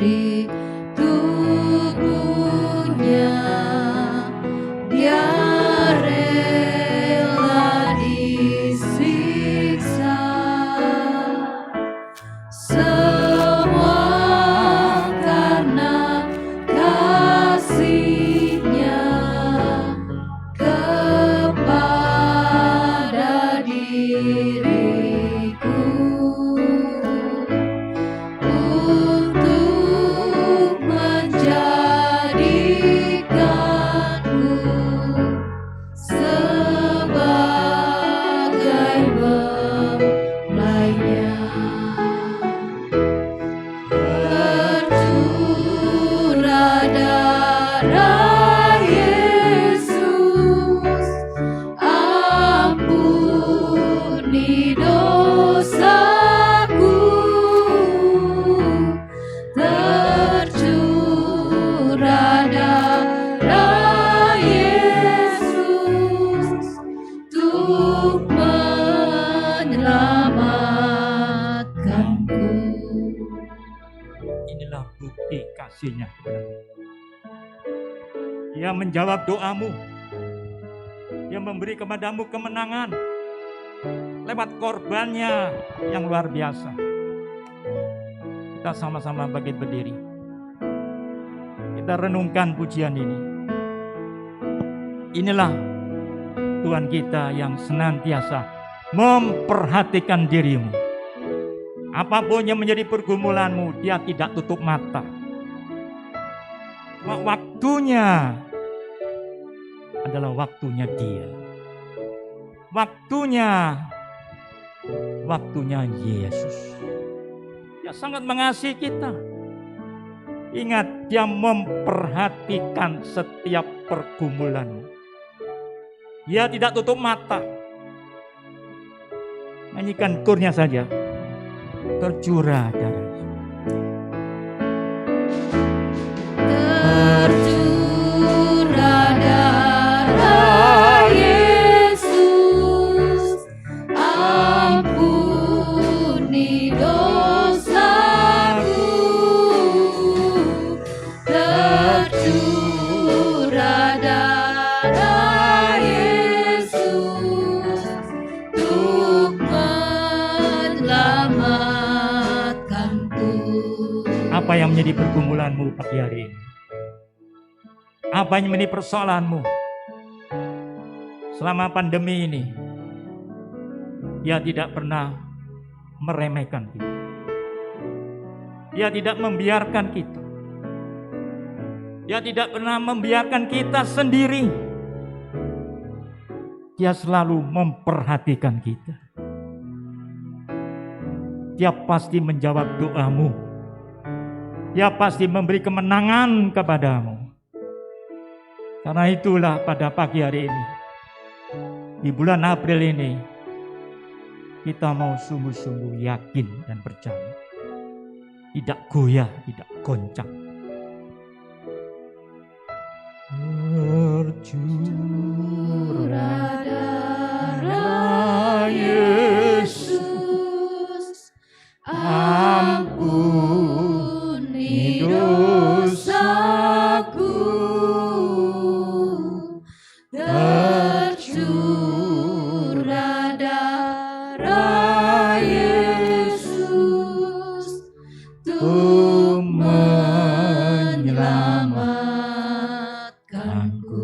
di tubuhnya, dia rela disiksa, semua karena kasih-Nya kepada diriku, untuk menjadikanku sebagai belainya. Tercurah darah Yesus, ampuni dosaku. Tercurah darah Yesus untuk menyelamatkanku. Inilah bukti kasih-Nya. Dia menjawab doamu. Dia memberi kepadamu kemenangan lewat korbannya yang luar biasa. Kita sama-sama bangkit berdiri. Kita renungkan pujian ini. Inilah Tuhan kita yang senantiasa memperhatikan dirimu. Apapun yang menjadi pergumulanmu, Dia tidak tutup mata. Waktunya adalah waktunya Dia. Waktunya Yesus. Dia sangat mengasihi kita. Ingat, Dia memperhatikan setiap pergumulanmu. Dia tidak tutup mata. Nyanyikan kurnya saja. Tercurah darah. Tercurah darah Yesus, ampuni dosaku. Tercurah darah Yesus untuk menyelamatkanku. Apa yang menjadi pergumulanmu pagi hari ini? Apa yang menjadi persoalanmu selama pandemi ini? Dia tidak pernah meremehkan kita. Dia tidak membiarkan kita. Dia tidak pernah membiarkan kita sendiri. Dia selalu memperhatikan kita. Dia pasti menjawab doamu. Dia pasti memberi kemenangan kepadamu. Karena itulah pada pagi hari ini, di bulan April ini, kita mau sungguh-sungguh yakin dan percaya. Tidak goyah, tidak goncang. Tercurah darah Yesus, ampuni dosaku. Tercurah darah Yesus untuk menyelamatkanku.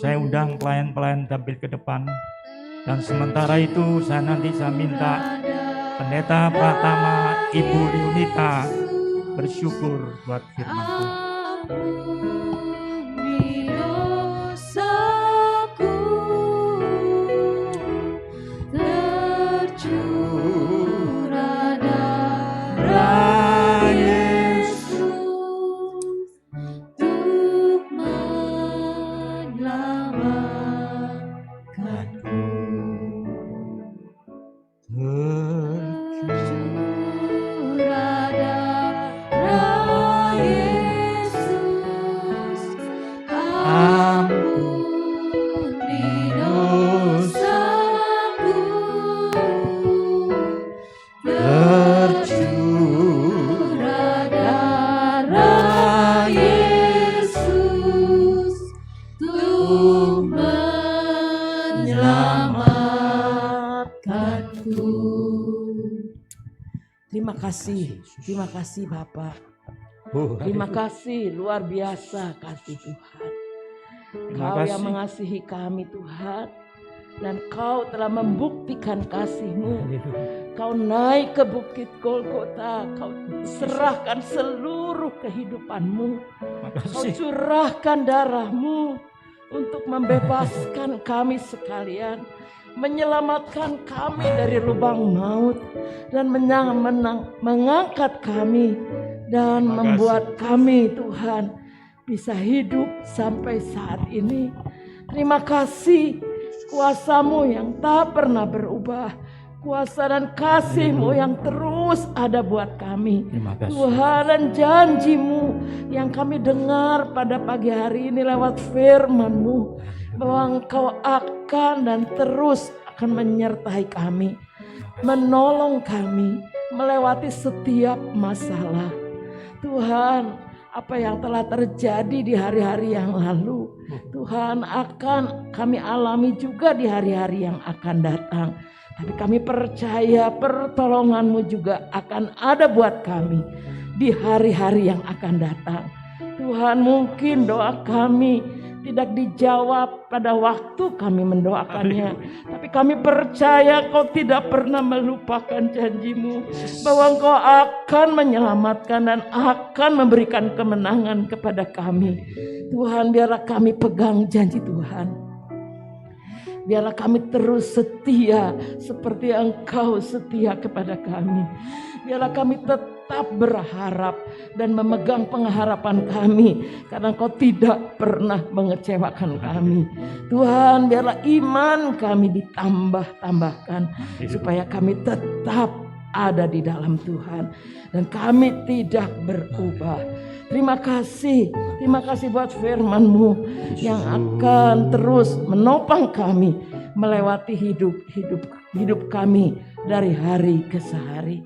Saya undang pelayan-pelayan tampil ke depan. Dan sementara itu saya minta Pendeta Pratama Ibu Leonita bersyukur buat firman Tuhan. Ampuni dosaku, menyelamatkanku. Terima kasih Bapak. Terima kasih luar biasa kasih Tuhan. Kau yang mengasihi kami Tuhan. Dan Kau telah membuktikan kasih-Mu. Kau naik ke bukit Golgota. Kau serahkan seluruh kehidupan-Mu. Kau curahkan darah-Mu untuk membebaskan kami sekalian. Menyelamatkan kami dari lubang maut. Dan mengangkat kami. Dan membuat kami Tuhan bisa hidup sampai saat ini. Terima kasih kuasa-Mu yang tak pernah berubah. Kuasa dan kasih-Mu yang terus ada buat kami. Tuhan, dan janji-Mu yang kami dengar pada pagi hari ini lewat firman-Mu. Bahwa Engkau akan dan terus akan menyertai kami. Menolong kami melewati setiap masalah. Tuhan, apa yang telah terjadi di hari-hari yang lalu, Tuhan, akan kami alami juga di hari-hari yang akan datang. Tapi kami percaya pertolongan-Mu juga akan ada buat kami di hari-hari yang akan datang. Tuhan, mungkin doa kami tidak dijawab pada waktu kami mendoakannya. Tapi kami percaya Kau tidak pernah melupakan janji-Mu. Bahwa Engkau akan menyelamatkan dan akan memberikan kemenangan kepada kami. Tuhan, biarlah kami pegang janji Tuhan. Biarlah kami terus setia seperti Engkau setia kepada kami. Biarlah kami tetap berharap dan memegang pengharapan kami. Karena Engkau tidak pernah mengecewakan kami. Tuhan, biarlah iman kami ditambah-tambahkan. Supaya kami tetap ada di dalam Tuhan. Dan kami tidak berubah. Terima kasih buat firman-Mu yang akan terus menopang kami melewati hidup kami dari hari ke hari.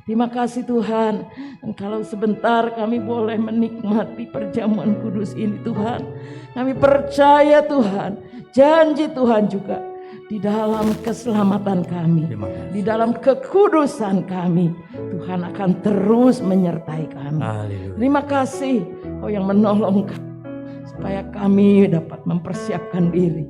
Terima kasih Tuhan. Dan kalau sebentar kami boleh menikmati perjamuan kudus ini Tuhan. Kami percaya Tuhan, janji Tuhan juga di dalam keselamatan kami, di dalam kekudusan kami, Tuhan akan terus menyertai kami. Terima kasih Kau yang menolong kami, supaya kami dapat mempersiapkan diri,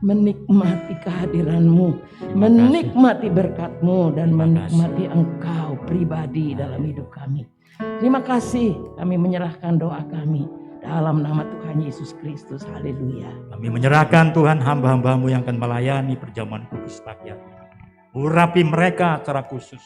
menikmati kehadiran-Mu, menikmati berkat-Mu, dan menikmati Engkau pribadi dalam hidup kami. Terima kasih, kami menyerahkan doa kami dalam nama Tuhan Yesus Kristus. Haleluya. Kami menyerahkan Tuhan hamba-hamba-Mu yang akan melayani perjamuan kudus pagi hari. Urapi mereka secara khusus.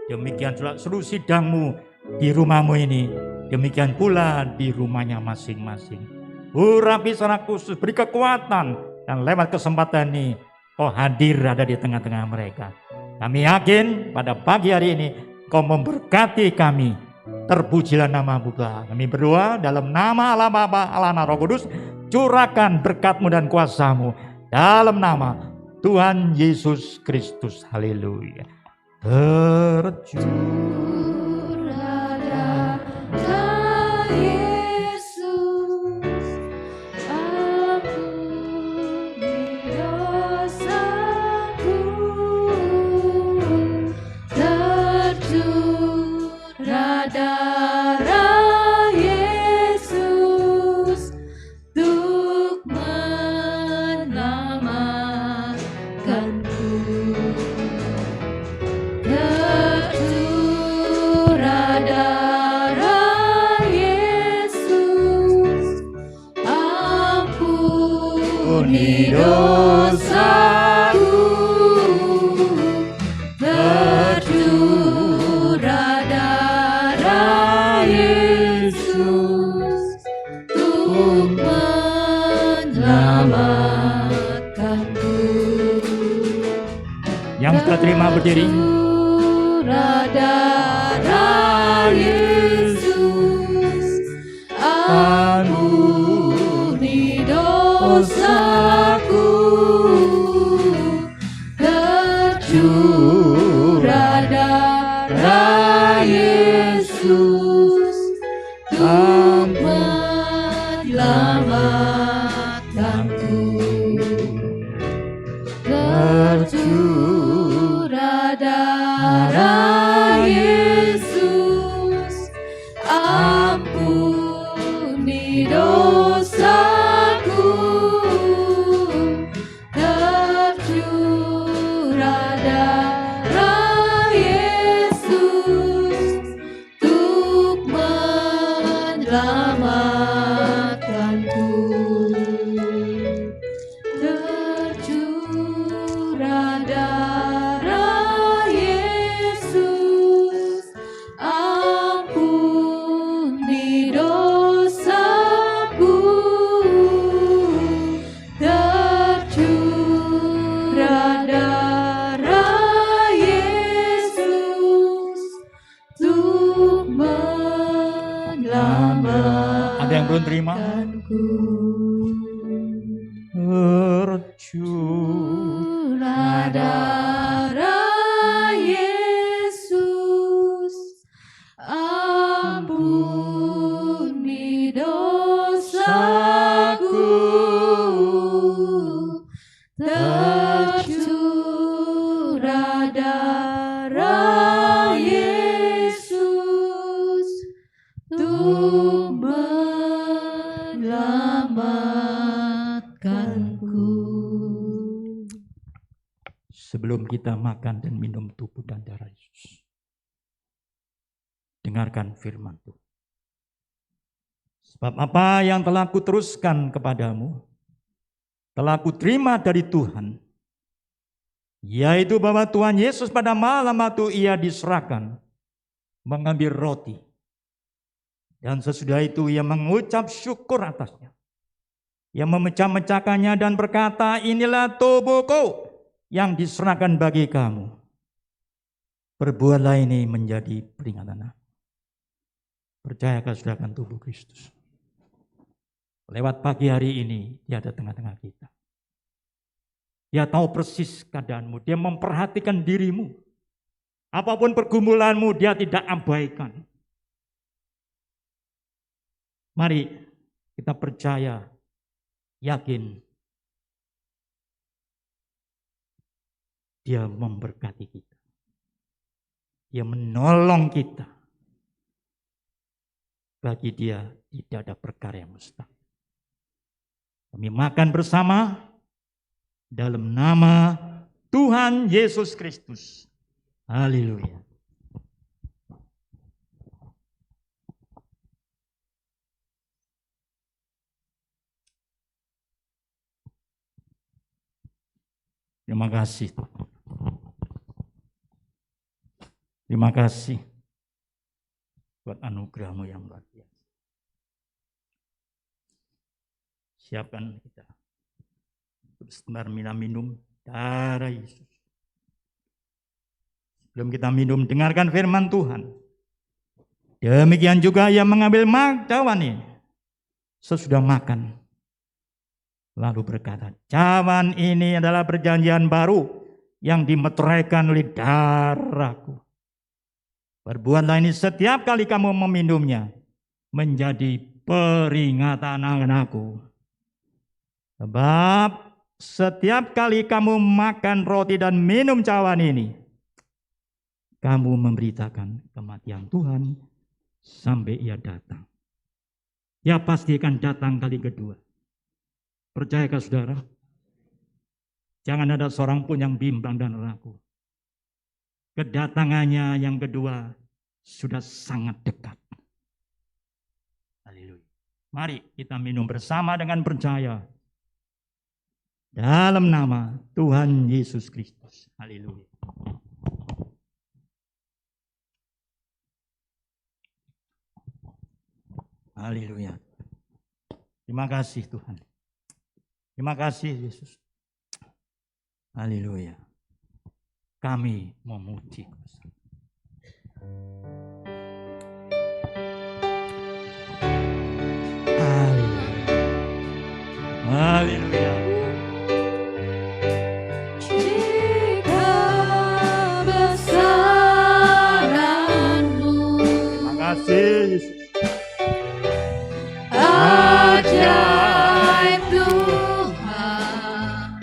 Demikian juga seluruh sidang-Mu di rumah-Mu ini. Demikian pula di rumahnya masing-masing. Urapi secara khusus, beri kekuatan. Dan lewat kesempatan ini, Kau hadir ada di tengah-tengah mereka. Kami yakin pada pagi hari ini, Kau memberkati kami. Terpujilah nama-Mu Bapa. Kami berdoa dalam nama Allah Bapa, Allah Anak, Roh Kudus. Curahkan berkat-Mu dan kuasa-Mu dalam nama Tuhan Yesus Kristus. Haleluya. Yang sudah terima berdiri. Darah Yesus, ampuni dosaku, tercurah darah Yesus, untuk menyelamatkanku. tercurah darah Yesus, ampuni dosaku. Tercurah darah Yesus untuk menyelamatkanku. Tercurah darah Yesus, ampuni dosaku. Tercurah darah Yesus untuk menyelamatkanku. Ada yang belum terima? Tercurah darah Yesus, ampuni dosaku. Tercurah darah Yesus untuk menyelamatkanku. Sebelum kita makan dan minum tubuh dan darah Yesus, dengarkan firman Tuhan. Sebab apa yang telah kuteruskan kepadamu, telah kuterima dari Tuhan, yaitu bahwa Tuhan Yesus pada malam waktu ia diserahkan, mengambil roti. Dan sesudah itu ia mengucap syukur atasnya. Ia memecah-mecahkannya dan berkata, inilah tubuhku yang diserahkan bagi kamu. Perbuatlah ini menjadi peringatan aku. Percayakan saudara akan tubuh Kristus. Lewat pagi hari ini, dia ada tengah-tengah kita. Dia tahu persis keadaanmu, dia memperhatikan dirimu. Apapun pergumulanmu, dia tidak abaikan. Mari kita percaya, yakin, dia memberkati kita. Dia menolong kita. Bagi dia tidak ada perkara yang mustahil. Kami makan bersama dalam nama Tuhan Yesus Kristus. Haleluya. Terima kasih. Terima kasih buat anugerah-Mu yang luar biasa. Siapkan kita untuk sebentar minum darah Yesus. Sebelum kita minum, dengarkan firman Tuhan. Demikian juga ia mengambil cawan ini sesudah makan. Lalu berkata, cawan ini adalah perjanjian baru yang dimeteraikan oleh darahku. Perbuatlah ini setiap kali kamu meminumnya menjadi peringatan akan aku. Sebab setiap kali kamu makan roti dan minum cawan ini, kamu memberitakan kematian Tuhan sampai ia datang. Ia pasti akan datang kali kedua. Percayakah saudara? Jangan ada seorang pun yang bimbang dan ragu. Kedatangannya yang kedua sudah sangat dekat. Haleluya. Mari kita minum bersama dengan percaya. Dalam nama Tuhan Yesus Kristus. Haleluya. Haleluya. Terima kasih Tuhan. Terima kasih Yesus. Haleluya. Kami memuji. Haleluya. Haleluya. Jika besaranmu, Terima kasih Yesus. ajaib Tuhan,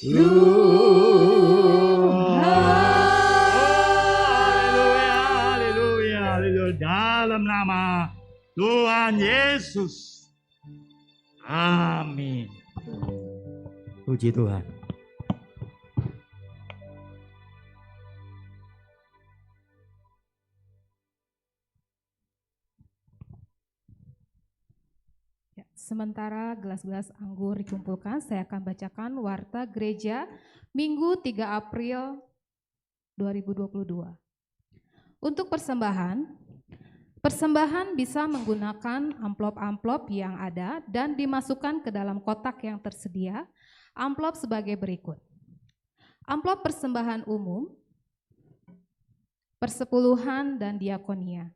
Haleluya, haleluya, haleluya. Dalam nama Tuhan Yesus. Amin. Puji Tuhan. Ya, sementara gelas-gelas anggur dikumpulkan, saya akan bacakan warta gereja Minggu 3 April 2022. Untuk persembahan bisa menggunakan amplop-amplop yang ada dan dimasukkan ke dalam kotak yang tersedia. Amplop sebagai berikut. Amplop persembahan umum, persepuluhan, dan diakonia.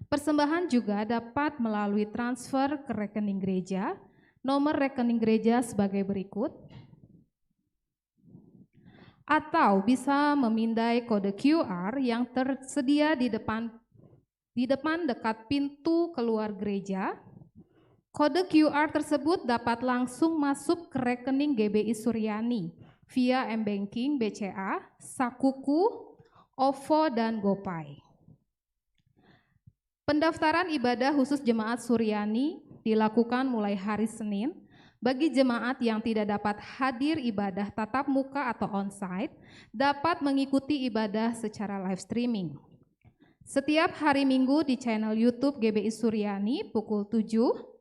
Persembahan juga dapat melalui transfer ke rekening gereja. Nomor rekening gereja sebagai berikut. Atau bisa memindai kode QR yang tersedia di depan dekat pintu keluar gereja. Kode QR tersebut dapat langsung masuk ke rekening GBI Suryani via M-Banking, BCA, Sakuku, OVO, dan GoPay. Pendaftaran ibadah khusus jemaat Suryani dilakukan mulai hari Senin. Bagi jemaat yang tidak dapat hadir ibadah tatap muka atau onsite, dapat mengikuti ibadah secara live streaming. Setiap hari Minggu di channel YouTube GBI Suryani pukul 7,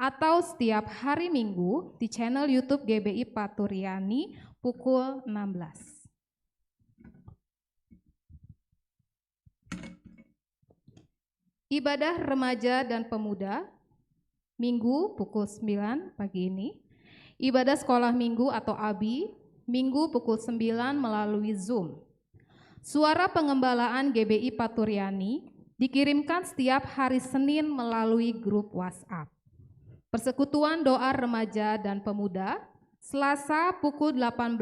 atau setiap hari Minggu di channel YouTube GBI Paturyani pukul 16. Ibadah remaja dan pemuda Minggu pukul 9 pagi ini. Ibadah sekolah minggu atau ABI Minggu pukul 9 melalui Zoom. Suara pengembalaan GBI Paturyani dikirimkan setiap hari Senin melalui grup WhatsApp. Persekutuan doa remaja dan pemuda Selasa pukul 18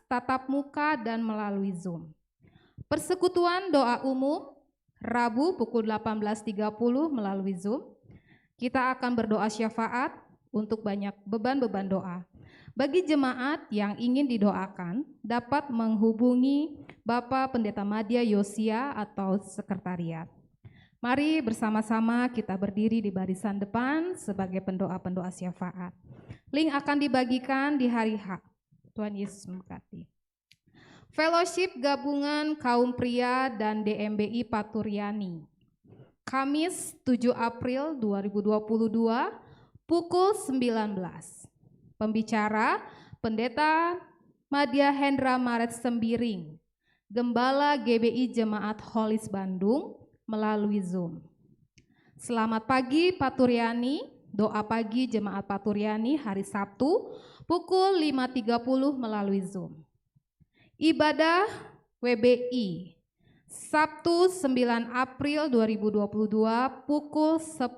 tatap muka dan melalui Zoom. Persekutuan doa umum Rabu pukul 18.30 melalui Zoom. Kita akan berdoa syafaat untuk banyak beban-beban doa. Bagi jemaat yang ingin didoakan, dapat menghubungi Bapak Pendeta Madya Yosia atau sekretariat. Mari bersama-sama kita berdiri di barisan depan sebagai pendoa-pendoa syafaat. Link akan dibagikan di hari H. Tuhan Yesus memberkati. Fellowship Gabungan Kaum Pria dan DMBI Paturyani. Kamis 7 April 2022 pukul 19. Pembicara Pendeta Madya Hendra Maret Sembiring, Gembala GBI Jemaat Holis Bandung melalui Zoom. Selamat pagi Paturyani, doa pagi Jemaat Paturyani hari Sabtu pukul 5.30 melalui Zoom. Ibadah WBI Sabtu 9 April 2022 pukul 10,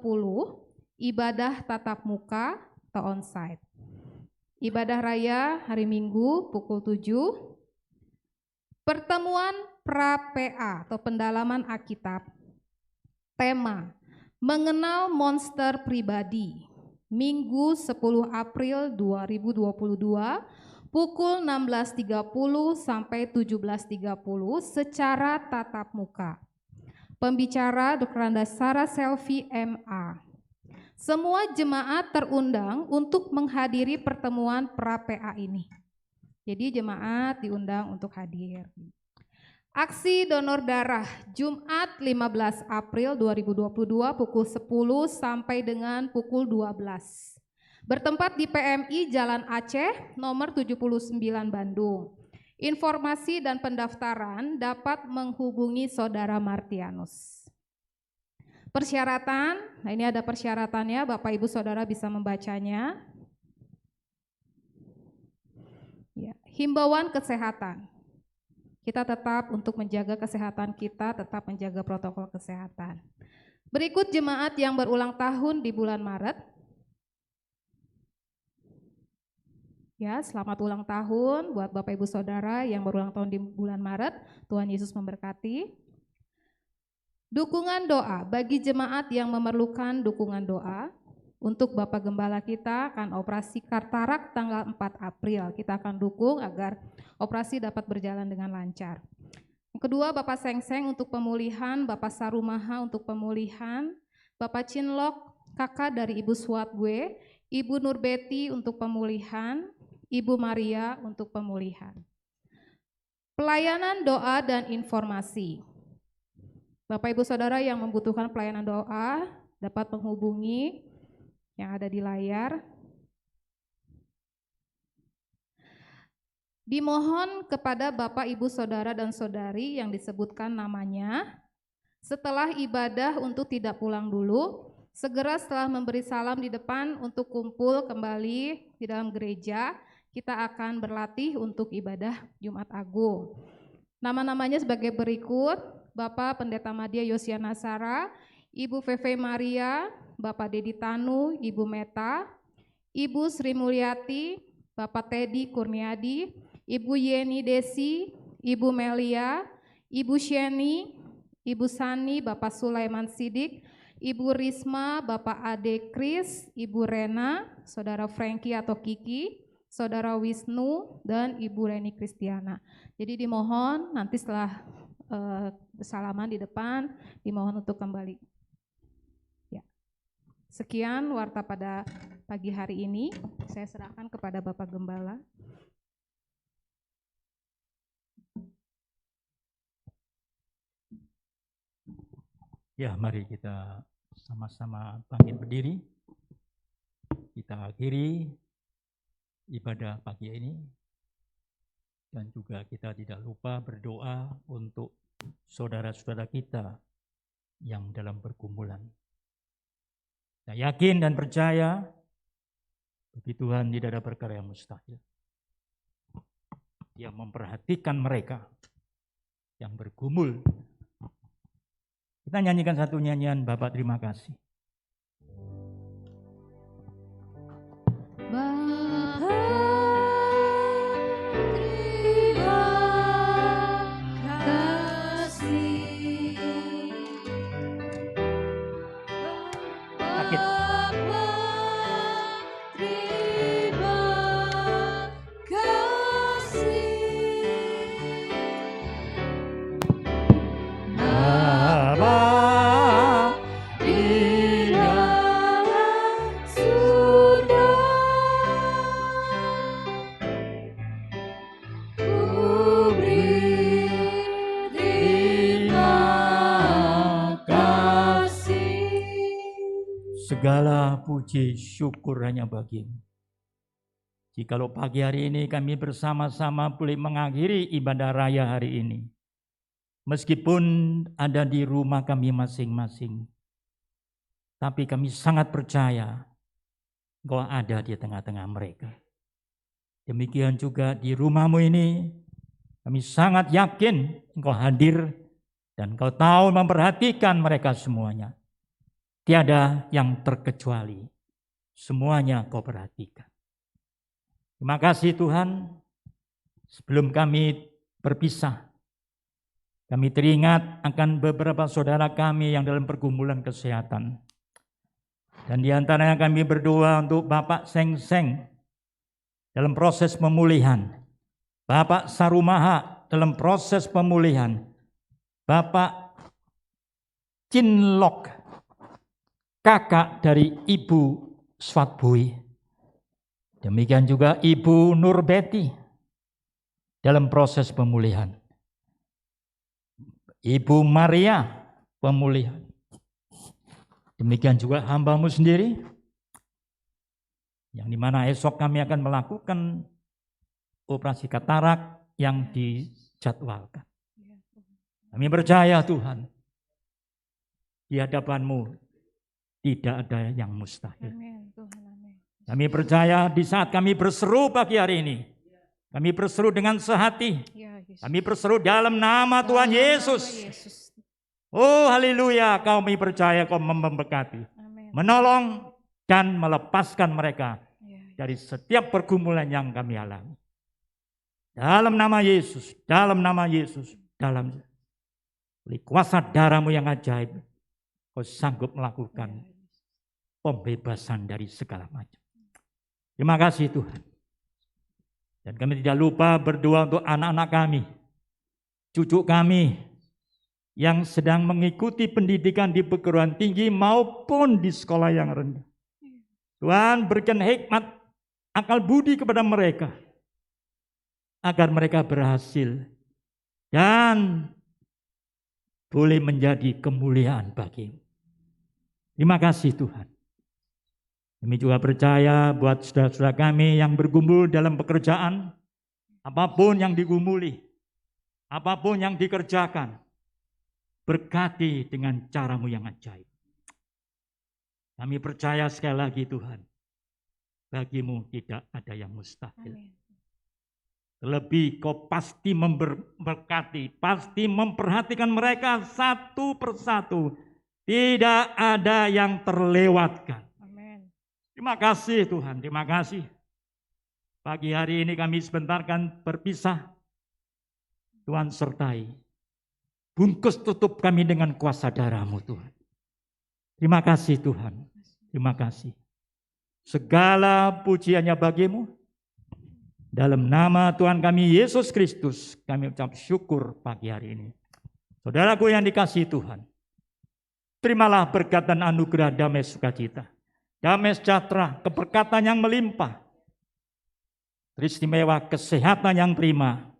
ibadah tatap muka atau onsite. Ibadah raya hari Minggu pukul 7, pertemuan pra-PA atau pendalaman Alkitab. Tema, mengenal monster pribadi, Minggu 10 April 2022, pukul 16.30 sampai 17.30 secara tatap muka. Pembicara Dr. Andasara Selvi MA. Semua jemaat terundang untuk menghadiri pertemuan pra-PA ini. Jadi jemaat diundang untuk hadir. Aksi donor darah Jumat 15 April 2022 pukul 10 sampai dengan pukul 12. Bertempat di PMI Jalan Aceh nomor 79 Bandung. Informasi dan pendaftaran dapat menghubungi Saudara Martianus. Persyaratan, nah ini ada persyaratannya, Bapak Ibu Saudara bisa membacanya. Ya, himbauan kesehatan. Kita tetap untuk menjaga kesehatan kita, tetap menjaga protokol kesehatan. Berikut jemaat yang berulang tahun di bulan Maret. Ya, selamat ulang tahun buat Bapak Ibu Saudara yang berulang tahun di bulan Maret. Tuhan Yesus memberkati. Dukungan doa bagi jemaat yang memerlukan dukungan doa. Untuk Bapak Gembala kita akan operasi katarak tanggal 4 April. Kita akan dukung agar operasi dapat berjalan dengan lancar. Yang kedua, Bapak Sengseng untuk pemulihan, Bapak Sarumaha untuk pemulihan, Bapak Cinlok, kakak dari Ibu Suatgue, Ibu Nurbeti untuk pemulihan, Ibu Maria untuk pemulihan. Pelayanan doa dan informasi. Bapak Ibu Saudara yang membutuhkan pelayanan doa dapat menghubungi yang ada di layar. Dimohon kepada Bapak Ibu Saudara dan Saudari yang disebutkan namanya, setelah ibadah untuk tidak pulang dulu, segera setelah memberi salam di depan untuk kumpul kembali di dalam gereja. Kita akan berlatih untuk ibadah Jumat Agung. Nama-namanya sebagai berikut: Bapak Pendeta Madya Yosiana Sara, Ibu Feve Maria, Bapak Dedi Tanu, Ibu Meta, Ibu Sri Mulyati, Bapak Teddy Kurniadi, Ibu Yeni Desi, Ibu Melia, Ibu Sheni, Ibu Sani, Bapak Sulaiman Sidik, Ibu Risma, Bapak Ade Kris, Ibu Rena, Saudara Frankie atau Kiki, Saudara Wisnu, dan Ibu Reni Kristiana. Jadi dimohon nanti setelah bersalaman di depan, dimohon untuk kembali. Sekian warta pada pagi hari ini, saya serahkan kepada Bapak Gembala. Ya, mari kita sama-sama bangkit berdiri. Kita akhiri ibadah pagi ini. Dan juga kita tidak lupa berdoa untuk saudara-saudara kita yang dalam pergumulan. Saya yakin dan percaya bagi Tuhan tidak ada perkara yang mustahil. Dia memperhatikan mereka yang bergumul. Kita nyanyikan satu nyanyian, Bapak terima kasih. Segala puji syukur hanya bagi-Mu. Jikalau pagi hari ini kami bersama-sama boleh mengakhiri ibadah raya hari ini, meskipun ada di rumah kami masing-masing, tapi kami sangat percaya Engkau ada di tengah-tengah mereka. Demikian juga di rumah-Mu ini, kami sangat yakin Engkau hadir dan Engkau tahu memperhatikan mereka semuanya. Tiada yang terkecuali, semuanya Kau perhatikan. Terima kasih Tuhan, sebelum kami berpisah, kami teringat akan beberapa saudara kami yang dalam pergumulan kesehatan. Dan di antaranya kami berdoa untuk Bapak Sengseng dalam proses pemulihan, Bapak Sarumaha dalam proses pemulihan, Bapak Cinlok, kakak dari Ibu Swatbui. Demikian juga Ibu Nurbeti dalam proses pemulihan. Ibu Maria pemulihan. Demikian juga hamba-Mu sendiri, yang dimana esok kami akan melakukan operasi katarak yang dijadwalkan. Kami percaya Tuhan, di hadapan-Mu tidak ada yang mustahil. Amin, Tuhan, amin. Kami percaya di saat kami berseru pagi hari ini, kami berseru dengan sehati, Ya, Yesus. kami berseru dalam nama Tuhan Dalam nama Yesus. Yesus. Oh haleluya, kami percaya Kau memberkati, Amin. menolong dan melepaskan mereka Ya, dari setiap pergumulan yang kami alami. Dalam nama Yesus, dalam nama Yesus, dalam kuasa darah-Mu yang ajaib, Kau sanggup melakukan pembebasan dari segala macam. Terima kasih Tuhan. Dan kami tidak lupa berdoa untuk anak-anak kami, cucu kami yang sedang mengikuti pendidikan di perguruan tinggi maupun di sekolah yang rendah. Tuhan berikan hikmat, akal budi kepada mereka, agar mereka berhasil dan boleh menjadi kemuliaan bagi-Mu. Terima kasih Tuhan. Kami juga percaya buat saudara-saudara kami yang bergumul dalam pekerjaan, apapun yang digumuli, apapun yang dikerjakan, berkati dengan cara-Mu yang ajaib. Kami percaya sekali lagi Tuhan, bagi-Mu tidak ada yang mustahil. Lebih Kau pasti memberkati, pasti memperhatikan mereka satu persatu. Tidak ada yang terlewatkan. Terima kasih Tuhan, terima kasih. Pagi hari ini kami sebentarkan berpisah. Tuhan sertai. Bungkus tutup kami dengan kuasa darah-Mu Tuhan. Terima kasih Tuhan, terima kasih. Segala pujiannya bagi-Mu. Dalam nama Tuhan kami Yesus Kristus, kami ucap syukur pagi hari ini. Saudaraku yang dikasihi Tuhan, terimalah berkat dan anugerah damai sukacita, damai sejahtera, keberkatan yang melimpah, teristimewa kesehatan yang prima,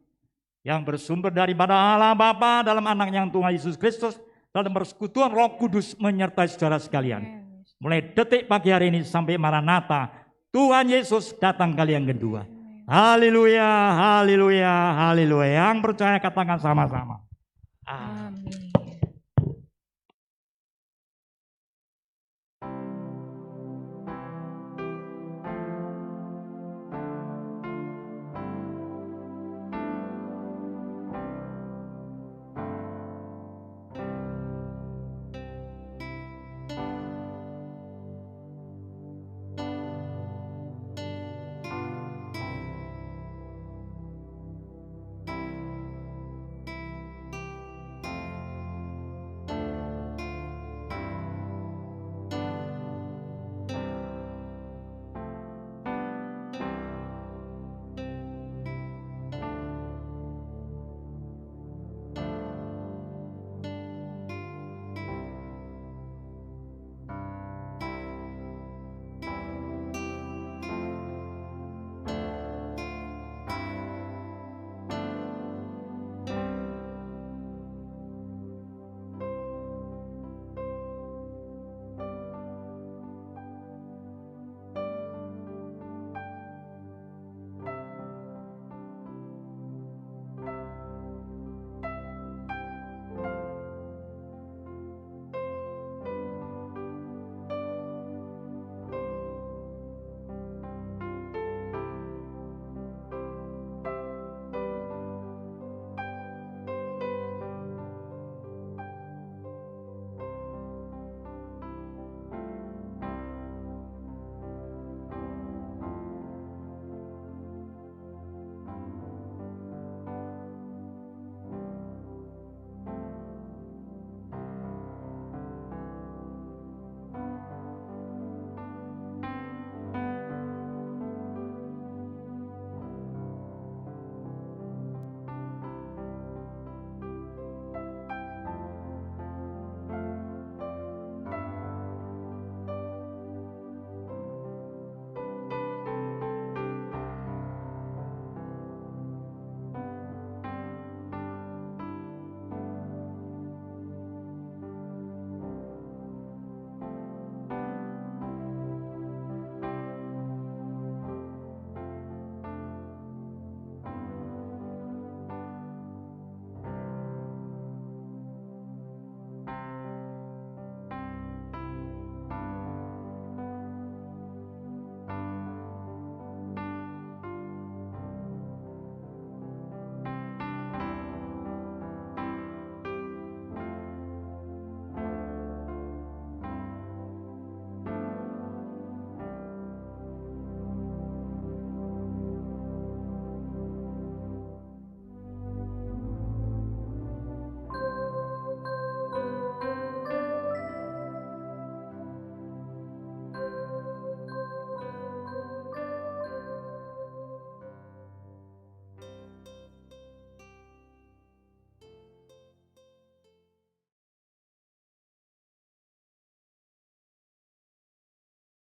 yang bersumber daripada Allah Bapa dalam anak yang Tuhan Yesus Kristus, dalam persekutuan Roh Kudus menyertai saudara sekalian. Mulai detik pagi hari ini sampai Maranatha, Tuhan Yesus datang kali yang kedua. Haleluya, haleluya, haleluya. Yang percaya katakan sama-sama. Amin.